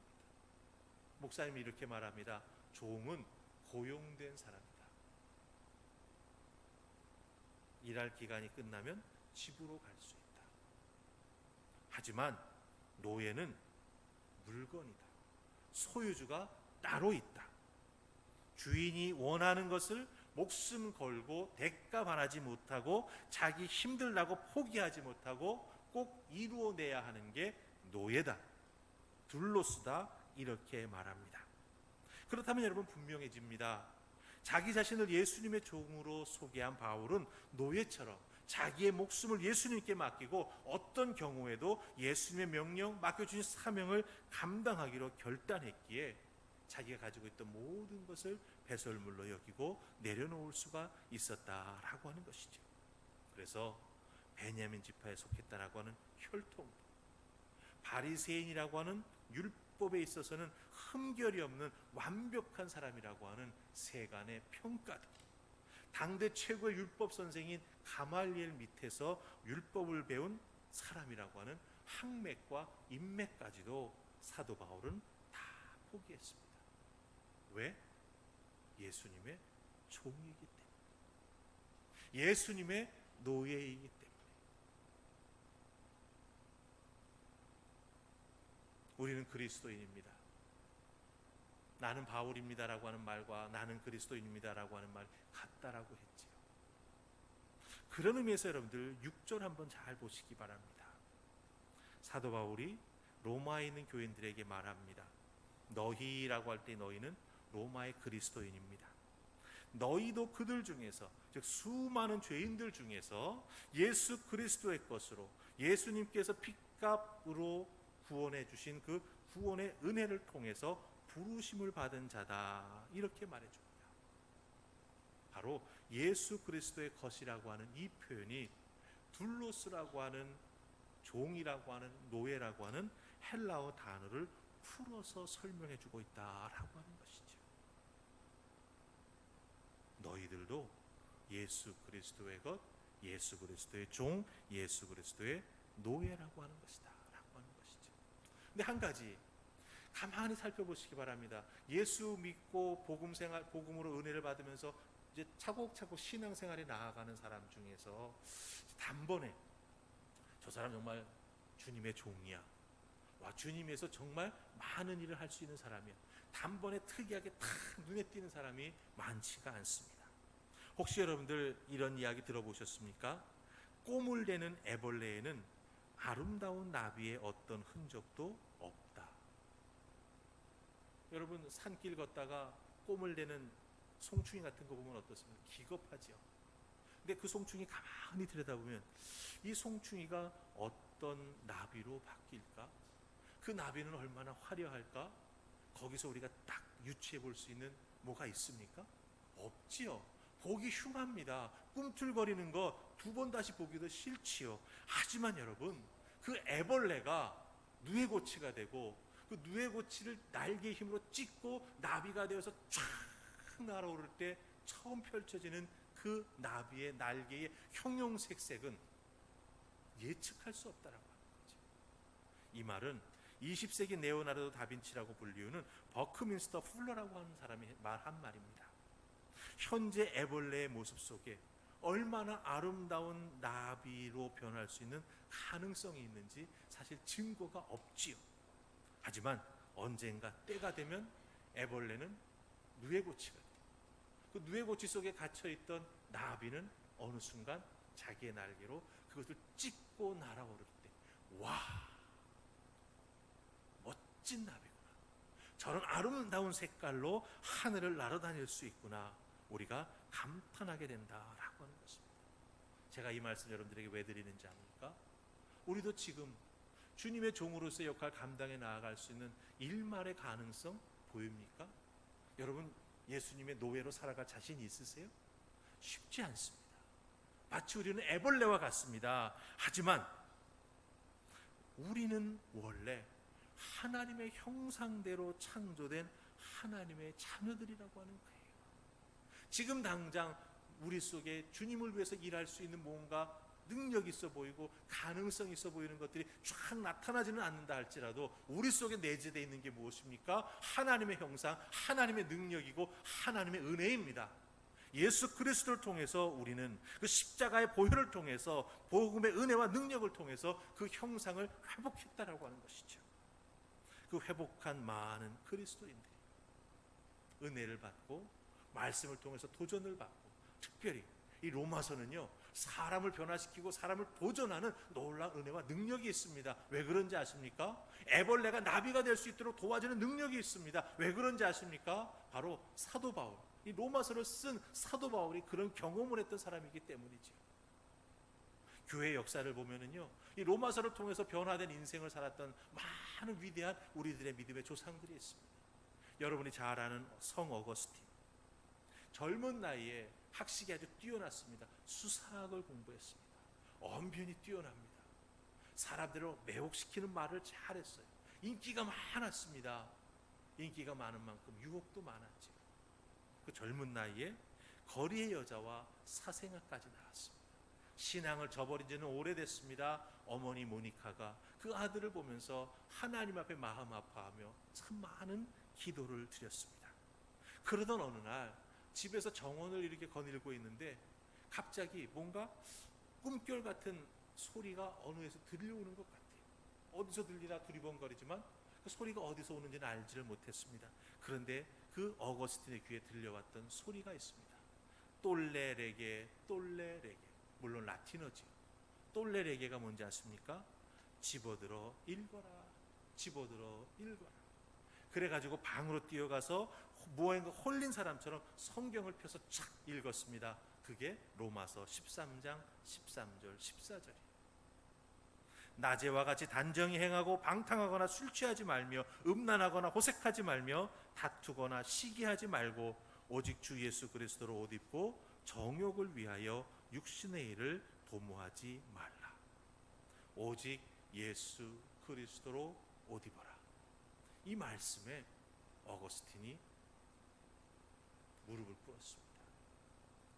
목사님이 이렇게 말합니다. 종은 고용된 사람이다. 일할 기간이 끝나면 집으로 갈 수 있다. 하지만 노예는 물건이다. 소유주가 따로 있다. 주인이 원하는 것을 목숨 걸고 대가 바라지 못하고 자기 힘들다고 포기하지 못하고 꼭 이루어내야 하는 게 노예다. 둘로스다. 이렇게 말합니다. 그렇다면 여러분 분명해집니다. 자기 자신을 예수님의 종으로 소개한 바울은 노예처럼 자기의 목숨을 예수님께 맡기고 어떤 경우에도 예수님의 명령, 맡겨주신 사명을 감당하기로 결단했기에 자기가 가지고 있던 모든 것을 배설물로 여기고 내려놓을 수가 있었다라고 하는 것이죠. 그래서 베냐민 지파에 속했다라고 하는 혈통, 바리새인이라고 하는 율법에 있어서는 흠결이 없는 완벽한 사람이라고 하는 세간의 평가도, 당대 최고의 율법 선생인 가말리엘 밑에서 율법을 배운 사람이라고 하는 학맥과 인맥까지도 사도 바울은 다 포기했습니다. 왜? 예수님의 종이기 때문에, 예수님의 노예이기 때문에. 우리는 그리스도인입니다. 나는 바울입니다라고 하는 말과 나는 그리스도인입니다라고 하는 말 같다라고 했지요. 그런 의미에서 여러분들 6절 한번 잘 보시기 바랍니다. 사도 바울이 로마에 있는 교인들에게 말합니다. 너희라고 할 때 너희는 로마의 그리스도인입니다. 너희도 그들 중에서, 즉 수많은 죄인들 중에서 예수 그리스도의 것으로 예수님께서 핏값으로 구원해 주신 그 구원의 은혜를 통해서 부르심을 받은 자다. 이렇게 말해줍니다. 바로 예수 그리스도의 것이라고 하는 이 표현이 둘로스라고 하는 종이라고 하는 노예라고 하는 헬라어 단어를 풀어서 설명해 주고 있다라고 하는 것이죠. 너희들도 예수 그리스도의 것, 예수 그리스도의 종, 예수 그리스도의 노예라고 하는 것이다 라고 하는 것이죠. 근데 한 가지 가만히 살펴보시기 바랍니다. 예수 믿고 복음으로 은혜를 받으면서 이제 차곡차곡 신앙생활에 나아가는 사람 중에서 단번에 저 사람 정말 주님의 종이야, 와 주님에서 정말 많은 일을 할 수 있는 사람이야, 단번에 특이하게 탁 눈에 띄는 사람이 많지가 않습니다. 혹시 여러분들 이런 이야기 들어보셨습니까? 꼬물대는 애벌레에는 아름다운 나비의 어떤 흔적도 없다. 여러분 산길 걷다가 꼬물 대는 송충이 같은 거 보면 어떻습니까? 기겁하죠. 근데 그 송충이 가만히 들여다보면 이 송충이가 어떤 나비로 바뀔까? 그 나비는 얼마나 화려할까? 거기서 우리가 딱 유추해 볼 수 있는 뭐가 있습니까? 없지요. 보기 흉합니다. 꿈틀거리는 거 두 번 다시 보기도 싫지요. 하지만 여러분, 그 애벌레가 누에고치가 되고 그 누에고치를 날개의 힘으로 찢고 나비가 되어서 쫙 날아오를 때 처음 펼쳐지는 그 나비의 날개의 형용색색은 예측할 수 없다라고 하는 거죠. 이 말은 20세기 레오나르도 다빈치라고 불리우는 버크민스터 풀러라고 하는 사람이 말한 말입니다. 현재 애벌레의 모습 속에 얼마나 아름다운 나비로 변할 수 있는 가능성이 있는지 사실 증거가 없지요. 하지만 언젠가 때가 되면 애벌레는 누에고치가 돼요. 그 누에고치 속에 갇혀있던 나비는 어느 순간 자기의 날개로 그것을 찢고 날아오를 때, 와, 멋진 나비구나, 저런 아름다운 색깔로 하늘을 날아다닐 수 있구나, 우리가 감탄하게 된다라고 하는 것입니다. 제가 이 말씀 여러분들에게 왜 드리는지 압니까? 우리도 지금 주님의 종으로서의 역할 감당해 나아갈 수 있는 일말의 가능성 보입니까? 여러분, 예수님의 노예로 살아갈 자신 있으세요? 쉽지 않습니다. 마치 우리는 애벌레와 같습니다. 하지만 우리는 원래 하나님의 형상대로 창조된 하나님의 자녀들이라고 하는 거예요. 지금 당장 우리 속에 주님을 위해서 일할 수 있는 뭔가 능력이 있어 보이고 가능성이 있어 보이는 것들이 쫙 나타나지는 않는다 할지라도 우리 속에 내재되어 있는 게 무엇입니까? 하나님의 형상, 하나님의 능력이고 하나님의 은혜입니다. 예수 그리스도를 통해서 우리는 그 십자가의 보혈을 통해서 복음의 은혜와 능력을 통해서 그 형상을 회복했다라고 하는 것이죠. 그 회복한 많은 그리스도인들이 은혜를 받고 말씀을 통해서 도전을 받고, 특별히 이 로마서는요, 사람을 변화시키고 사람을 보존하는 놀라운 은혜와 능력이 있습니다. 왜 그런지 아십니까? 애벌레가 나비가 될 수 있도록 도와주는 능력이 있습니다. 왜 그런지 아십니까? 바로 사도 바울, 이 로마서를 쓴 사도 바울이 그런 경험을 했던 사람이기 때문이죠. 교회 역사를 보면은요, 이 로마서를 통해서 변화된 인생을 살았던 많은 위대한 우리들의 믿음의 조상들이 있습니다. 여러분이 잘 아는 성 어거스틴, 젊은 나이에 학식이 아주 뛰어났습니다. 수사학을 공부했습니다. 언변이 뛰어납니다. 사람들을 매혹시키는 말을 잘했어요. 인기가 많았습니다. 인기가 많은 만큼 유혹도 많았죠. 그 젊은 나이에 거리의 여자와 사생아까지 나왔습니다. 신앙을 저버린 지는 오래됐습니다. 어머니 모니카가 그 아들을 보면서 하나님 앞에 마음 아파하며 참 많은 기도를 드렸습니다. 그러던 어느 날 집에서 정원을 이렇게 거닐고 있는데 갑자기 뭔가 꿈결 같은 소리가 어느에서 들려오는 것 같아요. 어디서 들리나 두리번거리지만 그 소리가 어디서 오는지는 알지를 못했습니다. 그런데 그 어거스틴의 귀에 들려왔던 소리가 있습니다. 똘레레게 똘레레게, 물론 라틴어지요. 똘레레게가 뭔지 아십니까? 집어들어 읽어라, 집어들어 읽어라. 그래가지고 방으로 뛰어가서 무언가 홀린 사람처럼 성경을 펴서 쫙 읽었습니다. 그게 로마서 13장 13절 14절이에요. 낮에와 같이 단정히 행하고 방탕하거나 술 취하지 말며 음란하거나 호색하지 말며 다투거나 시기하지 말고 오직 주 예수 그리스도로 옷 입고 정욕을 위하여 육신의 일을 도모하지 말라. 오직 예수 그리스도로 옷 입어라. 이 말씀에 어거스틴이 무릎을 꿇었습니다.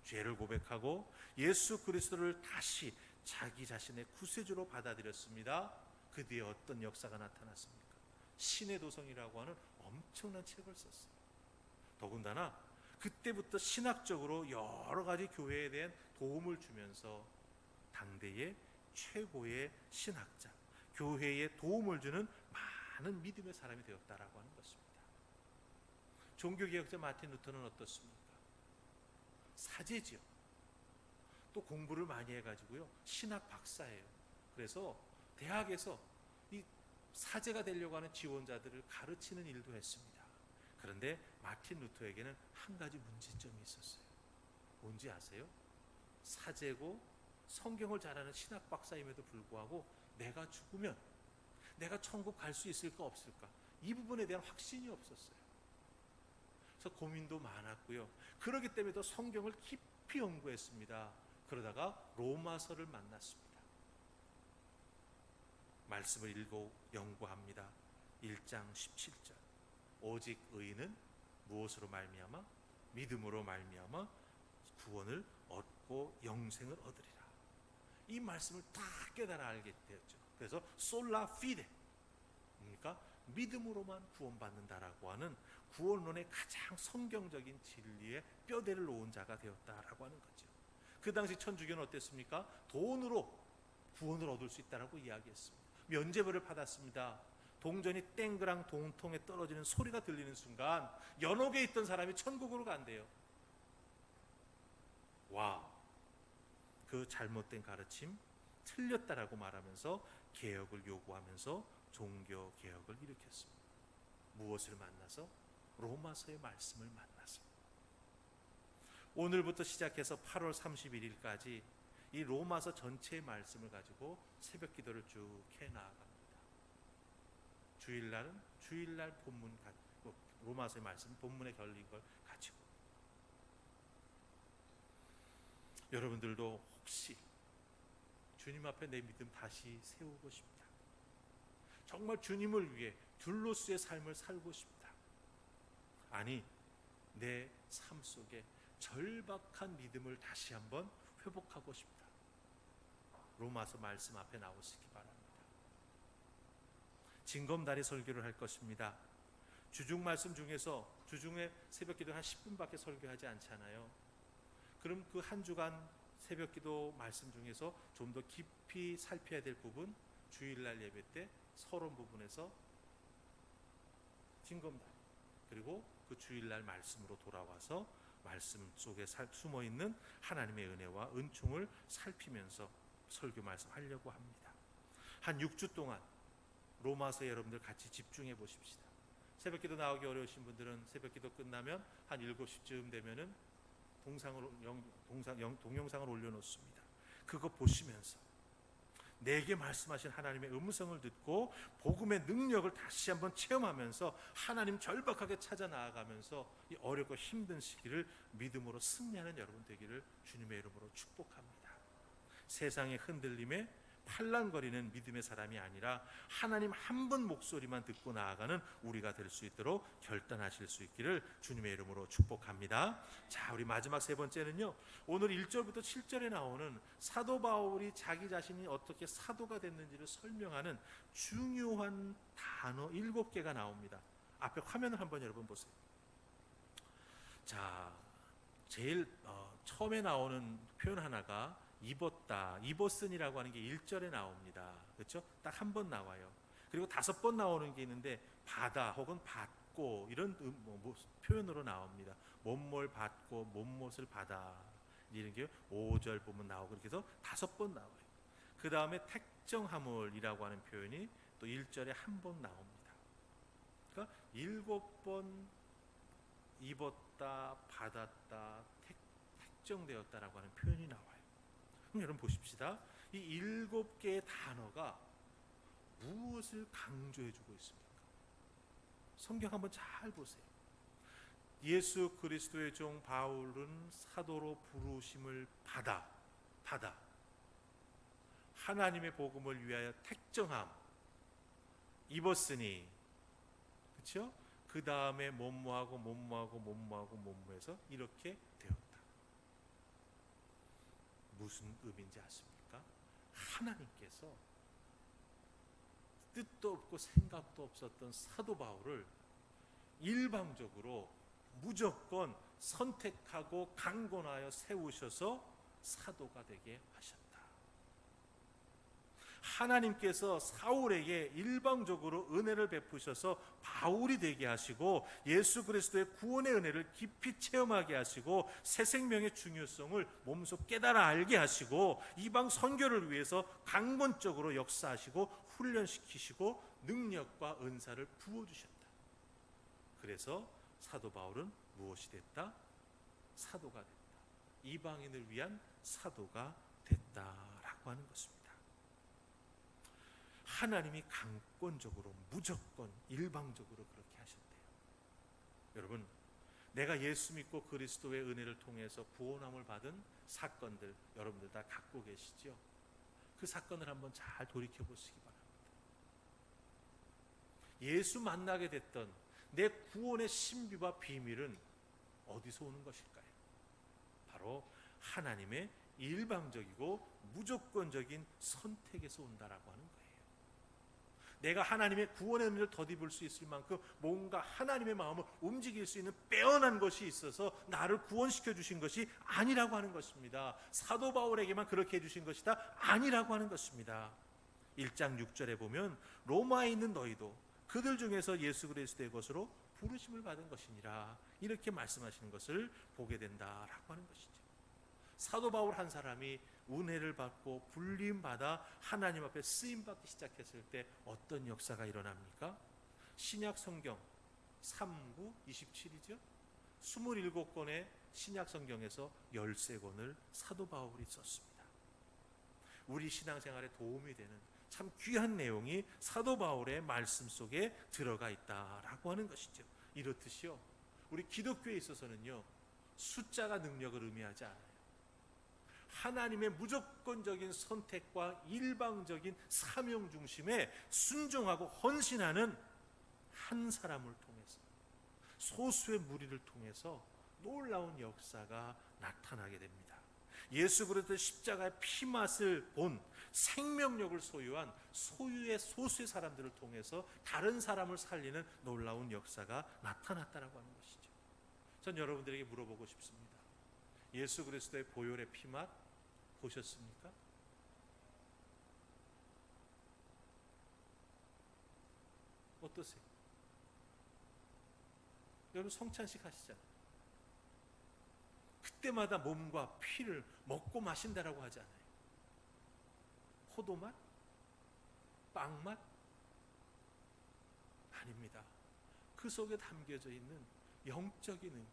죄를 고백하고 예수 그리스도를 다시 자기 자신의 구세주로 받아들였습니다. 그 뒤에 어떤 역사가 나타났습니까? 신의 도성이라고 하는 엄청난 책을 썼어요. 더군다나 그때부터 신학적으로 여러 가지 교회에 대한 도움을 주면서 당대의 최고의 신학자, 교회에 도움을 주는 많은 믿음의 사람이 되었다라고 하는 것입니다. 종교개혁자 마틴 루터는 어떻습니까? 사제지요. 또 공부를 많이 해가지고요, 신학 박사예요. 그래서 대학에서 이 사제가 되려고 하는 지원자들을 가르치는 일도 했습니다. 그런데 마틴 루터에게는 한 가지 문제점이 있었어요. 뭔지 아세요? 사제고 성경을 잘 아는 신학 박사임에도 불구하고 내가 죽으면 내가 천국 갈 수 있을까 없을까, 이 부분에 대한 확신이 없었어요. 그래서 고민도 많았고요. 그렇기 때문에 더 성경을 깊이 연구했습니다. 그러다가 로마서를 만났습니다. 말씀을 읽고 연구합니다. 1장 17절. 오직 의인은 무엇으로 말미암아? 믿음으로 말미암아 구원을 얻고 영생을 얻으리라. 이 말씀을 다 깨달아 알게 되었죠. 그래서 솔라 피데, 그러니까 믿음으로만 구원받는다라고 하는 구원론의 가장 성경적인 진리에 뼈대를 놓은 자가 되었다라고 하는 거죠. 그 당시 천주교는 어땠습니까? 돈으로 구원을 얻을 수 있다라고 이야기했습니다. 면죄부를 받았습니다. 동전이 땡그랑 동통에 떨어지는 소리가 들리는 순간 연옥에 있던 사람이 천국으로 간대요. 와, 그 잘못된 가르침, 틀렸다라고 말하면서 개혁을 요구하면서 종교 개혁을 일으켰습니다. 무엇을 만나서? 로마서의 말씀을 만나서. 오늘부터 시작해서 8월 31일까지 이 로마서 전체의 말씀을 가지고 새벽 기도를 쭉 해나갑니다. 주일날은 주일날 본문, 로마서의 말씀 본문에 걸린 걸 가지고. 여러분들도 혹시 주님 앞에 내 믿음 다시 세우고 싶다, 정말 주님을 위해 둘로스의 삶을 살고 싶다, 아니 내 삶 속에 절박한 믿음을 다시 한번 회복하고 싶다, 로마서 말씀 앞에 나오시기 바랍니다. 징검다리 설교를 할 것입니다. 주중 말씀 중에서, 주중에 새벽기도 한 10분밖에 설교하지 않잖아요. 그럼 그 한 주간 새벽기도 말씀 중에서 좀 더 깊이 살펴야 될 부분, 주일날 예배 때 서론 부분에서 징검다리, 그리고 그 주일날 말씀으로 돌아와서 말씀 속에 숨어있는 하나님의 은혜와 은총을 살피면서 설교 말씀하려고 합니다. 한 6주 동안 로마서에 여러분들 같이 집중해 보십시다. 새벽기도 나오기 어려우신 분들은 새벽기도 끝나면 한 7시쯤 되면은 동영상을 올려놓습니다. 그거 보시면서 내게 말씀하신 하나님의 음성을 듣고 복음의 능력을 다시 한번 체험하면서 하나님 절박하게 찾아 나아가면서 이 어렵고 힘든 시기를 믿음으로 승리하는 여러분 되기를 주님의 이름으로 축복합니다. 세상의 흔들림에 팔랑거리는 믿음의 사람이 아니라 하나님 한 분 목소리만 듣고 나아가는 우리가 될 수 있도록 결단하실 수 있기를 주님의 이름으로 축복합니다. 자, 우리 마지막 세 번째는요, 오늘 1절부터 7절에 나오는 사도 바울이 자기 자신이 어떻게 사도가 됐는지를 설명하는 중요한 단어 7개가 나옵니다. 앞에 화면을 한번 여러분 보세요. 자, 제일 처음에 나오는 표현 하나가 입었다, 입었으니라고 하는 게 1절에 나옵니다. 그렇죠? 딱 한 번 나와요. 그리고 5번 나오는 게 있는데 받아 혹은 받고 이런 표현으로 나옵니다. 못뭘 받고 못못을 받아, 이런 게 5절 보면 나오고, 그렇게 해서 5번 나와요. 그 다음에 택정하물이라고 하는 표현이 또 1절에 한 번 나옵니다. 그러니까 7번 입었다, 받았다, 택정되었다라고 하는 표현이 나와요. 그럼 여러분 보십시다. 이 7개의 단어가 무엇을 강조해주고 있습니까? 성경 한번 잘 보세요. 예수 그리스도의 종 바울은 사도로 부르심을 받아 하나님의 복음을 위하여 택정함, 입었으니, 그렇죠? 그 다음에 뭐뭐해서 이렇게 되었다. 무슨 의미인지 아십니까? 하나님께서 뜻도 없고 생각도 없었던 사도 바울을 일방적으로 무조건 선택하고 강권하여 세우셔서 사도가 되게 하셨다. 하나님께서 사울에게 일방적으로 은혜를 베푸셔서 바울이 되게 하시고 예수 그리스도의 구원의 은혜를 깊이 체험하게 하시고 새 생명의 중요성을 몸소 깨달아 알게 하시고 이방 선교를 위해서 강권적으로 역사하시고 훈련시키시고 능력과 은사를 부어주셨다. 그래서 사도 바울은 무엇이 됐다? 사도가 됐다. 이방인을 위한 사도가 됐다라고 하는 것입니다. 하나님이 강권적으로 무조건 일방적으로 그렇게 하셨대요. 여러분, 내가 예수 믿고 그리스도의 은혜를 통해서 구원함을 받은 사건들 여러분들 다 갖고 계시죠? 그 사건을 한번 잘 돌이켜 보시기 바랍니다. 예수 만나게 됐던 내 구원의 신비와 비밀은 어디서 오는 것일까요? 바로 하나님의 일방적이고 무조건적인 선택에서 온다라고 하는 거예요. 내가 하나님의 구원의 은혜를 덧입을 수 있을 만큼 뭔가 하나님의 마음을 움직일 수 있는 빼어난 것이 있어서 나를 구원시켜 주신 것이 아니라고 하는 것입니다. 사도 바울에게만 그렇게 해주신 것이다 아니라고 하는 것입니다. 1장 6절에 보면 로마에 있는 너희도 그들 중에서 예수 그리스도의 것으로 부르심을 받은 것이니라 이렇게 말씀하시는 것을 보게 된다라고 하는 것이죠. 사도 바울 한 사람이 은혜를 받고 불림받아 하나님 앞에 쓰임받기 시작했을 때 어떤 역사가 일어납니까? 신약 성경 3구 27이죠. 27권의 신약 성경에서 13권을 사도 바울이 썼습니다. 우리 신앙생활에 도움이 되는 참 귀한 내용이 사도 바울의 말씀 속에 들어가 있다라고 하는 것이죠. 이렇듯이요, 우리 기독교에 있어서는요, 숫자가 능력을 의미하지 않아요. 하나님의 무조건적인 선택과 일방적인 사명 중심에 순종하고 헌신하는 한 사람을 통해서, 소수의 무리를 통해서 놀라운 역사가 나타나게 됩니다. 예수 그리스도의 십자가의 피맛을 본 생명력을 소유한 소수의 사람들을 통해서 다른 사람을 살리는 놀라운 역사가 나타났다라고 하는 것이죠. 전 여러분들에게 물어보고 싶습니다. 예수 그리스도의 보혈의 피맛 보셨습니까? 어떠세요? 여러분 성찬식 하시잖아요. 그때마다 몸과 피를 먹고 마신다라고 하지 않아요? 포도맛? 빵맛? 아닙니다. 그 속에 담겨져 있는 영적인 의미,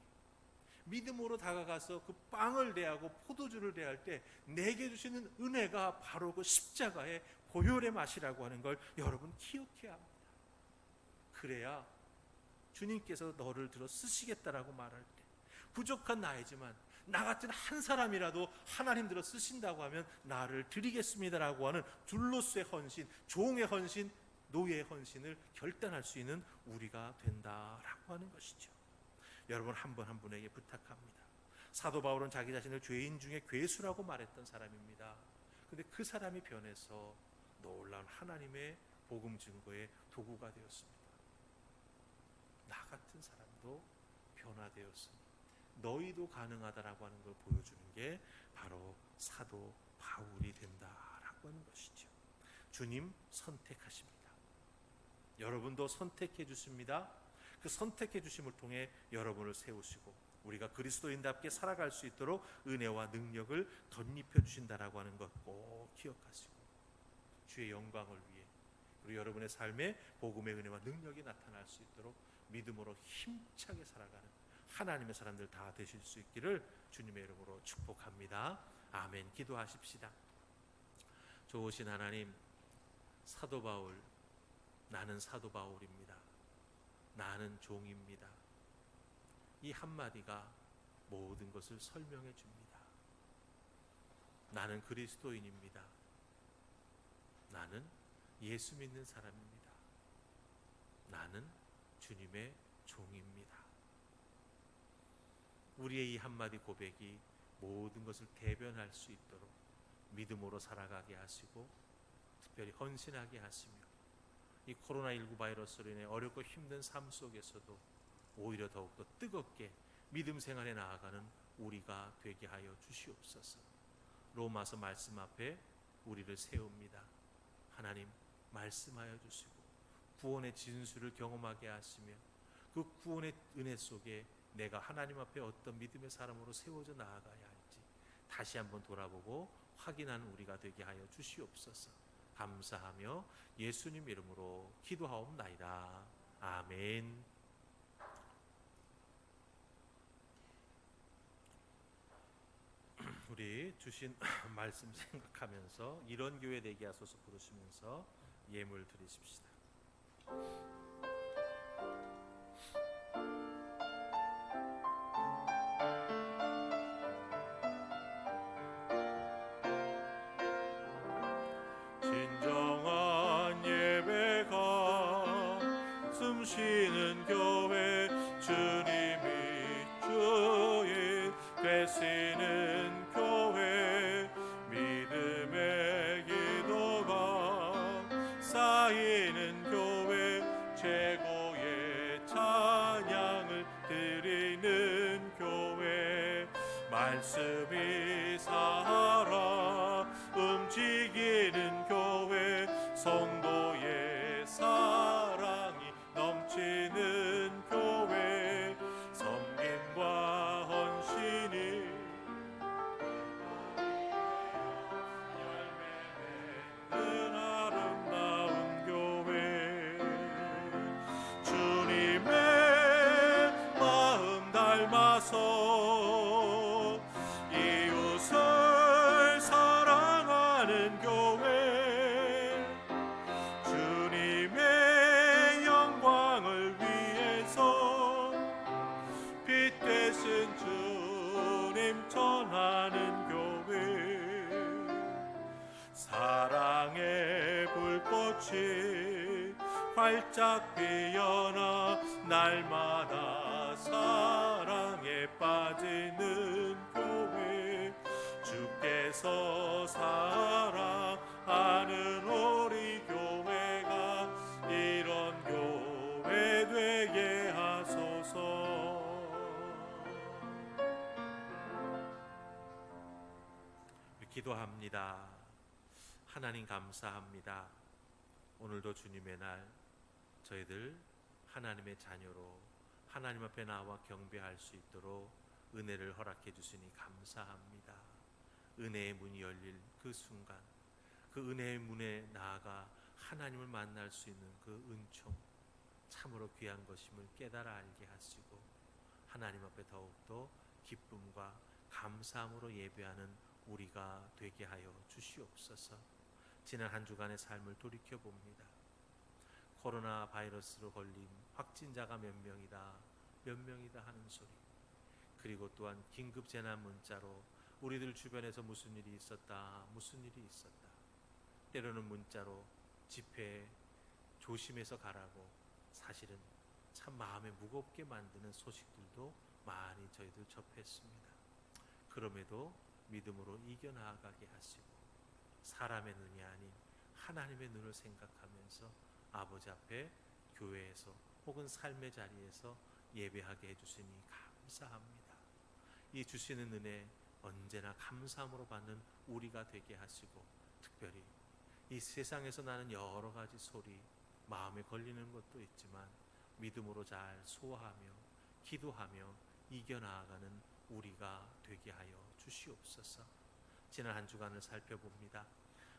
믿음으로 다가가서 그 빵을 대하고 포도주를 대할 때 내게 주시는 은혜가 바로 그 십자가의 보혈의 맛이라고 하는 걸 여러분 기억해야 합니다. 그래야 주님께서 너를 들어 쓰시겠다라고 말할 때 부족한 나이지만 나 같은 한 사람이라도 하나님 들어 쓰신다고 하면 나를 드리겠습니다라고 하는 둘로스의 헌신, 종의 헌신, 노예의 헌신을 결단할 수 있는 우리가 된다라고 하는 것이죠. 여러분 한 분 한 분에게 부탁합니다. 사도 바울은 자기 자신을 죄인 중에 괴수라고 말했던 사람입니다. 그런데 그 사람이 변해서 놀라운 하나님의 복음 증거의 도구가 되었습니다. 나 같은 사람도 변화되었으니 너희도 가능하다라고 하는 걸 보여주는 게 바로 사도 바울이 된다라고 하는 것이죠. 주님 선택하십니다. 여러분도 선택해 주십니다. 그 선택해 주심을 통해 여러분을 세우시고 우리가 그리스도인답게 살아갈 수 있도록 은혜와 능력을 덧입혀 주신다라고 하는 것 꼭 기억하시고 주의 영광을 위해 그리고 여러분의 삶에 복음의 은혜와 능력이 나타날 수 있도록 믿음으로 힘차게 살아가는 하나님의 사람들 다 되실 수 있기를 주님의 이름으로 축복합니다. 아멘. 기도하십시다. 좋으신 하나님, 사도 바울, 나는 사도 바울입니다. 나는 종입니다. 이 한마디가 모든 것을 설명해 줍니다. 나는 그리스도인입니다. 나는 예수 믿는 사람입니다. 나는 주님의 종입니다. 우리의 이 한마디 고백이 모든 것을 대변할 수 있도록 믿음으로 살아가게 하시고 특별히 헌신하게 하시며 이 코로나19 바이러스로 인해 어렵고 힘든 삶 속에서도 오히려 더욱더 뜨겁게 믿음 생활에 나아가는 우리가 되게 하여 주시옵소서. 로마서 말씀 앞에 우리를 세웁니다. 하나님 말씀하여 주시고 구원의 진수를 경험하게 하시며 그 구원의 은혜 속에 내가 하나님 앞에 어떤 믿음의 사람으로 세워져 나아가야 할지 다시 한번 돌아보고 확인하는 우리가 되게 하여 주시옵소서. 감사하며 예수님 이름으로 기도하옵나이다. 아멘. 우리 주신 말씀 생각하면서 이런 교회 되게 하소서 부르시면서 예물 드리십시다. 진정한 예배가 숨쉬는 교회, 주님이 주인 되시는 교회, 믿음의 기도가 쌓이는 교회, 최고의 찬양을 드리는 교회, 말씀이 살아 움직이는 교회, 성도의 사랑이 넘치는 교회, 섬김과 헌신이 열매 맺는 아름다운 교회, 주님의 마음 닮아서 이웃을 사랑하는 교회, 주님의 영광을 위해서 빛 되신 주님 전하는 교회, 사랑의 불꽃이 활짝 피어나 날마다 사랑에 빠지는 교회, 주께서 사랑하는 우리 교회가 이런 교회 되게 하소서. 기도합니다. 하나님 감사합니다. 오늘도 주님의 날 저희들 하나님의 자녀로 하나님 앞에 나와 경배할 수 있도록 은혜를 허락해 주시니 감사합니다. 은혜의 문이 열릴 그 순간, 그 은혜의 문에 나아가 하나님을 만날 수 있는 그 은총, 참으로 귀한 것임을 깨달아 알게 하시고 하나님 앞에 더욱더 기쁨과 감사함으로 예배하는 우리가 되게 하여 주시옵소서. 지난 한 주간의 삶을 돌이켜봅니다. 코로나 바이러스로 걸린 확진자가 몇 명이다 하는 소리, 그리고 또한 긴급 재난 문자로 우리들 주변에서 무슨 일이 있었다, 때로는 문자로 집회 조심해서 가라고 사실은 참 마음에 무겁게 만드는 소식들도 많이 저희들 접했습니다. 그럼에도 믿음으로 이겨나가게 하시고 사람의 눈이 아닌 하나님의 눈을 생각하면서 아버지 앞에 교회에서 혹은 삶의 자리에서 예배하게 해주시니 감사합니다. 이 주시는 은혜 언제나 감사함으로 받는 우리가 되게 하시고, 특별히 이 세상에서 나는 여러 가지 소리, 마음에 걸리는 것도 있지만 믿음으로 잘 소화하며 기도하며 이겨나가는 우리가 되게 하여 주시옵소서. 지난 한 주간을 살펴봅니다.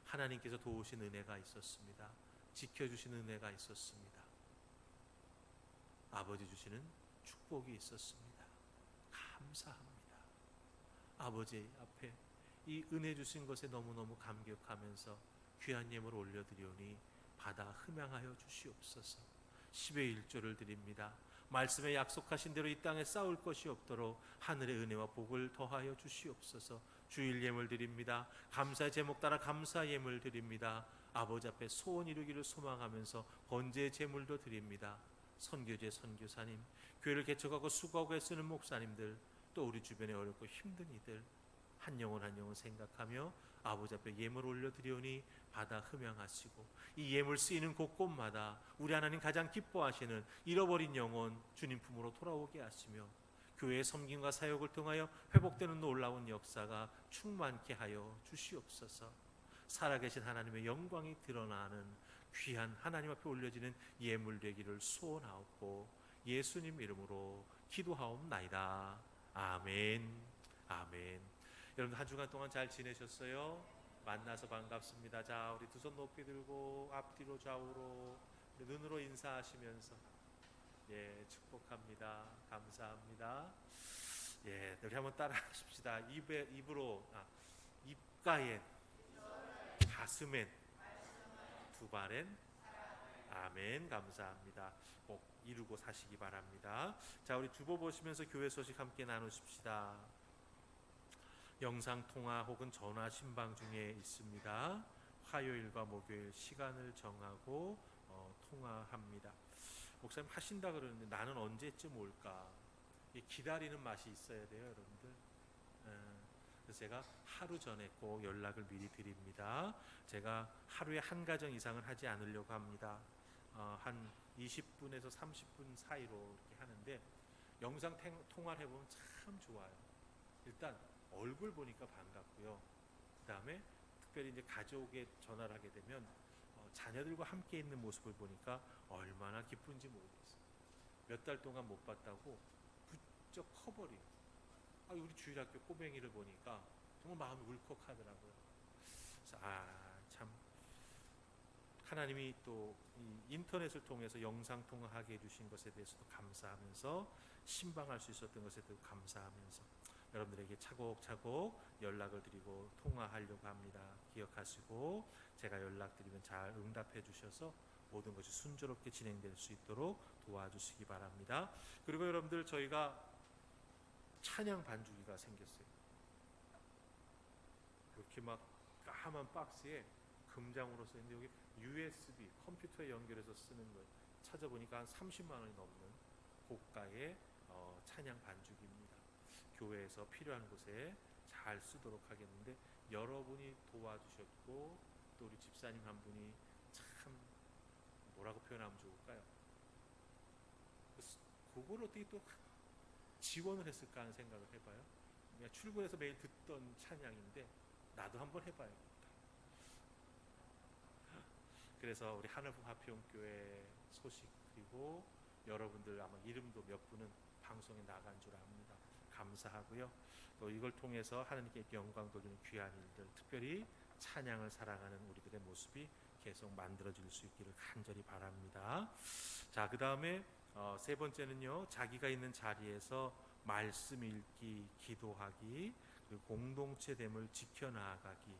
하나님께서 도우신 은혜가 있었습니다. 지켜주신 은혜가 있었습니다. 아버지 주시는 축복이 있었습니다. 감사합니다. 아버지 앞에 이 은혜 주신 것에 너무너무 감격하면서 귀한 예물을 올려드리오니 받아 흠양하여 주시옵소서. 10의 1조를 드립니다. 말씀에 약속하신 대로 이 땅에 쌓을 것이 없도록 하늘의 은혜와 복을 더하여 주시옵소서. 주일 예물 드립니다. 감사의 제목 따라 감사 예물 드립니다. 아버지 앞에 소원 이루기를 소망하면서 번제의 제물도 드립니다. 선교제 선교사님, 교회를 개척하고 수고하고 애쓰는 목사님들, 또 우리 주변에 어렵고 힘든 이들 한 영혼 한 영혼 생각하며 아버지 앞에 예물 올려드리오니 받아 흠양하시고, 이 예물 쓰이는 곳곳마다 우리 하나님 가장 기뻐하시는 잃어버린 영혼 주님 품으로 돌아오게 하시며, 교회의 섬김과 사역을 통하여 회복되는 놀라운 역사가 충만케 하여 주시옵소서. 살아계신 하나님의 영광이 드러나는 귀한 하나님 앞에 올려지는 예물 되기를 소원하옵고 예수님 이름으로 기도하옵나이다. 아멘. 아멘. 여러분 한 주간 동안 잘 지내셨어요? 만나서 반갑습니다. 자, 우리 두 손 높이 들고 앞뒤로 좌우로 눈으로 인사하시면서 축복합니다. 감사합니다. 예, 우리 한번 따라하십시다. 입으로 입가엔, 가슴엔, 두 발엔. 아멘. 감사합니다. 꼭 이루고 사시기 바랍니다. 자, 우리 주보 보시면서 교회 소식 함께 나누십시다. 영상 통화 혹은 전화 신방 중에 있습니다. 화요일과 목요일 시간을 정하고 통화합니다. 목사님 하신다 그러는데 나는 언제쯤 올까? 기다리는 맛이 있어야 돼요, 여러분들. 그래서 제가 하루 전에 꼭 연락을 미리 드립니다. 제가 하루에 한 가정 이상은 하지 않으려고 합니다. 한 20분에서 30분 사이로 이렇게 하는데 영상 통화를 해보면 참 좋아요. 일단 얼굴 보니까 반갑고요. 그 다음에 특별히 이제 가족에 전화를 하게 되면 자녀들과 함께 있는 모습을 보니까 얼마나 기쁜지 모르겠어요. 몇 달 동안 못 봤다고 부쩍 커버린 우리 주일학교 꼬맹이를 보니까 정말 마음이 울컥하더라고요. 그래서 참 하나님이 또 이 인터넷을 통해서 영상 통화하게 해주신 것에 대해서도 감사하면서 신방할 수 있었던 것에 대해서 감사하면서 여러분들에게 차곡차곡 연락을 드리고 통화하려고 합니다. 기억하시고 제가 연락드리면 잘 응답해 주셔서 모든 것이 순조롭게 진행될 수 있도록 도와주시기 바랍니다. 그리고 여러분들 저희가 찬양 반주기가 생겼어요. 이렇게 막 까만 박스에 금장으로 써있는데 여기 USB 컴퓨터에 연결해서 쓰는 거 찾아보니까 한 30만 원이 넘는 고가의 찬양 반주기입니다. 교회에서 필요한 곳에 잘 쓰도록 하겠는데 여러분이 도와주셨고 또 우리 집사님 한 분이 참 뭐라고 표현하면 좋을까요? 그걸 어떻게 또 지원을 했을까 하는 생각을 해봐요. 그냥 출근해서 매일 듣던 찬양인데 나도 한번 해봐야겠다. 그래서 우리 하늘봉합평교회 소식 그리고 여러분들 아마 이름도 몇 분은 방송에 나간 줄 압니다. 감사하고요. 또 이걸 통해서 하나님께 영광 돌리는 귀한 일들, 특별히 찬양을 사랑하는 우리들의 모습이 계속 만들어질 수 있기를 간절히 바랍니다. 자, 그 다음에 세 번째는요, 자기가 있는 자리에서 말씀 읽기, 기도하기, 그리고 공동체됨을 지켜나가기,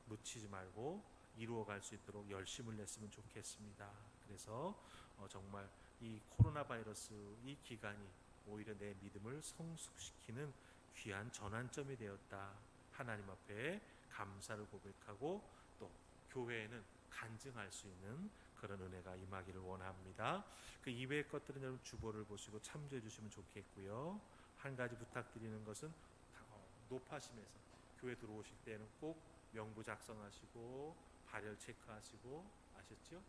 놓치지 말고 이루어갈 수 있도록 열심을 냈으면 좋겠습니다. 그래서 정말 이 코로나 바이러스 이 기간이 오히려 내 믿음을 성숙시키는 귀한 전환점이 되었다. 하나님 앞에 감사를 고백하고 또 교회에는 간증할 수 있는 그런 은혜가 임하기를 원합니다. 그 이외의 것들은 여러분 주보를 보시고 참조해 주시면 좋겠고요. 한 가지 부탁드리는 것은 높아심에서 교회 들어오실 때는 꼭 명부 작성하시고 발열 체크하시고 아셨죠?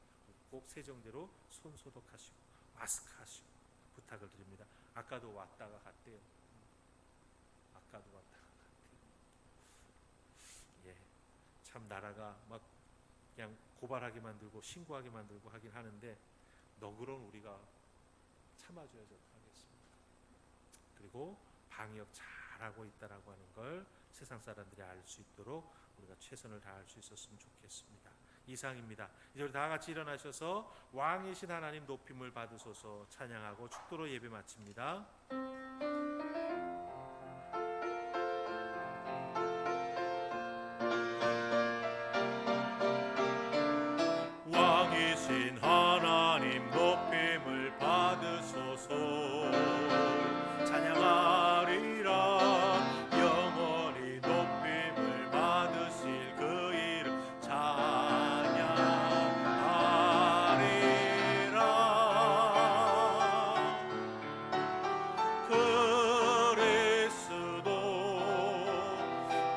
꼭 세정대로 손 소독하시고 마스크 하시고 부탁을 드립니다. 아까도 왔다가 갔대요. 아까도 왔다가 갔대요. 예, 참 나라가 막 그냥 고발하게 만들고 신고하게 만들고 하긴 하는데 너그러운 우리가 참아줘야죠. 하겠습니다. 그리고 방역 잘하고 있다라고 하는 걸 세상 사람들이 알 수 있도록 우리가 최선을 다할 수 있었으면 좋겠습니다. 이상입니다. 이제 우리 다 같이 일어나셔서 왕이신 하나님 높임을 받으소서 찬양하고 축도로 예배 마칩니다. 왕이신 하나님 높임을 받으소서 찬양하리라 영원히 높임을 받으실 그 이름 찬양하리라 그리스도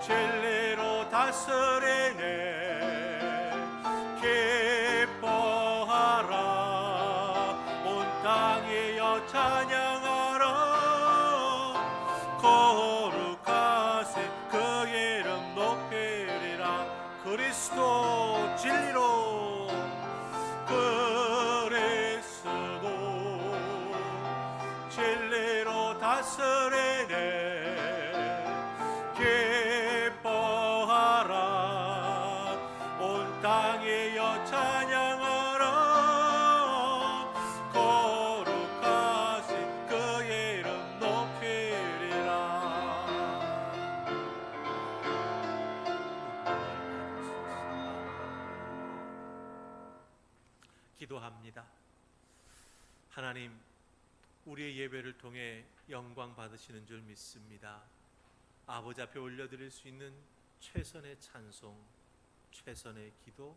진리로 다스리네 찬양하라 거룩하세 그 이름 높이리라 그리스도 진리로 그리스도 진리로 다스리네 기뻐하라 기도합니다. 하나님, 우리의 예배를 통해 영광 받으시는 줄 믿습니다. 아버지 앞에 올려드릴 수 있는 최선의 찬송, 최선의 기도,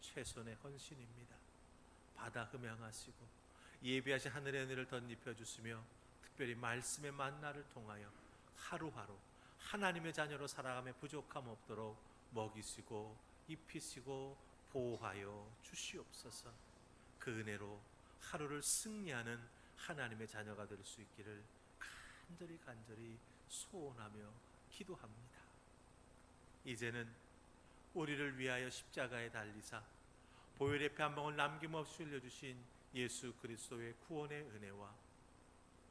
최선의 헌신입니다. 받아 흠양하시고 예비하신 하늘의 은혜를 덧입혀 주시며 특별히 말씀의 만나를 통하여 하루하루 하나님의 자녀로 살아가며 부족함 없도록 먹이시고 입히시고 보호하여 주시옵소서. 그 은혜로 하루를 승리하는 하나님의 자녀가 될 수 있기를 간절히 소원하며 기도합니다. 이제는 우리를 위하여 십자가에 달리사 보혈의 피 한 방울 남김없이 흘려주신 예수 그리스도의 구원의 은혜와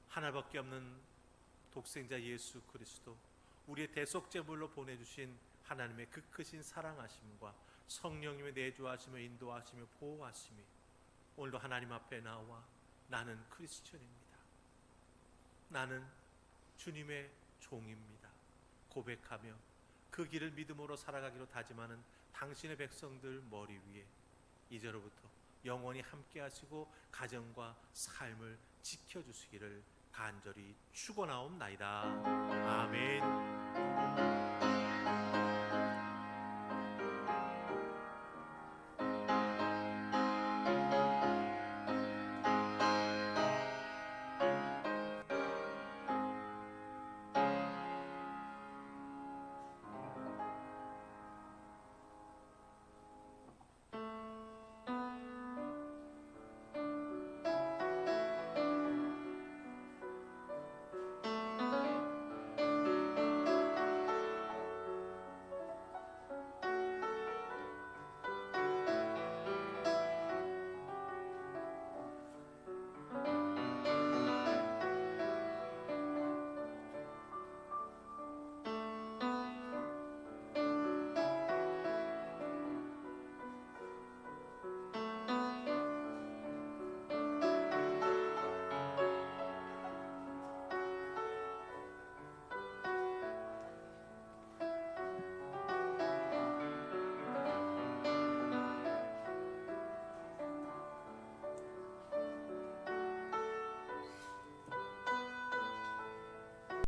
하나밖에 없는 독생자 예수 그리스도, 우리의 대속제물로 보내주신 하나님의 그 크신 사랑하심과 성령님의 내주하시며 인도하시며 보호하심이 오늘도 하나님 앞에 나와 나는 크리스천입니다, 나는 주님의 종입니다 고백하며 그 길을 믿음으로 살아가기로 다짐하는 당신의 백성들 머리 위에 이제로부터 영원히 함께 하시고 가정과 삶을 지켜주시기를 간절히 축원하옵나이다. 아멘.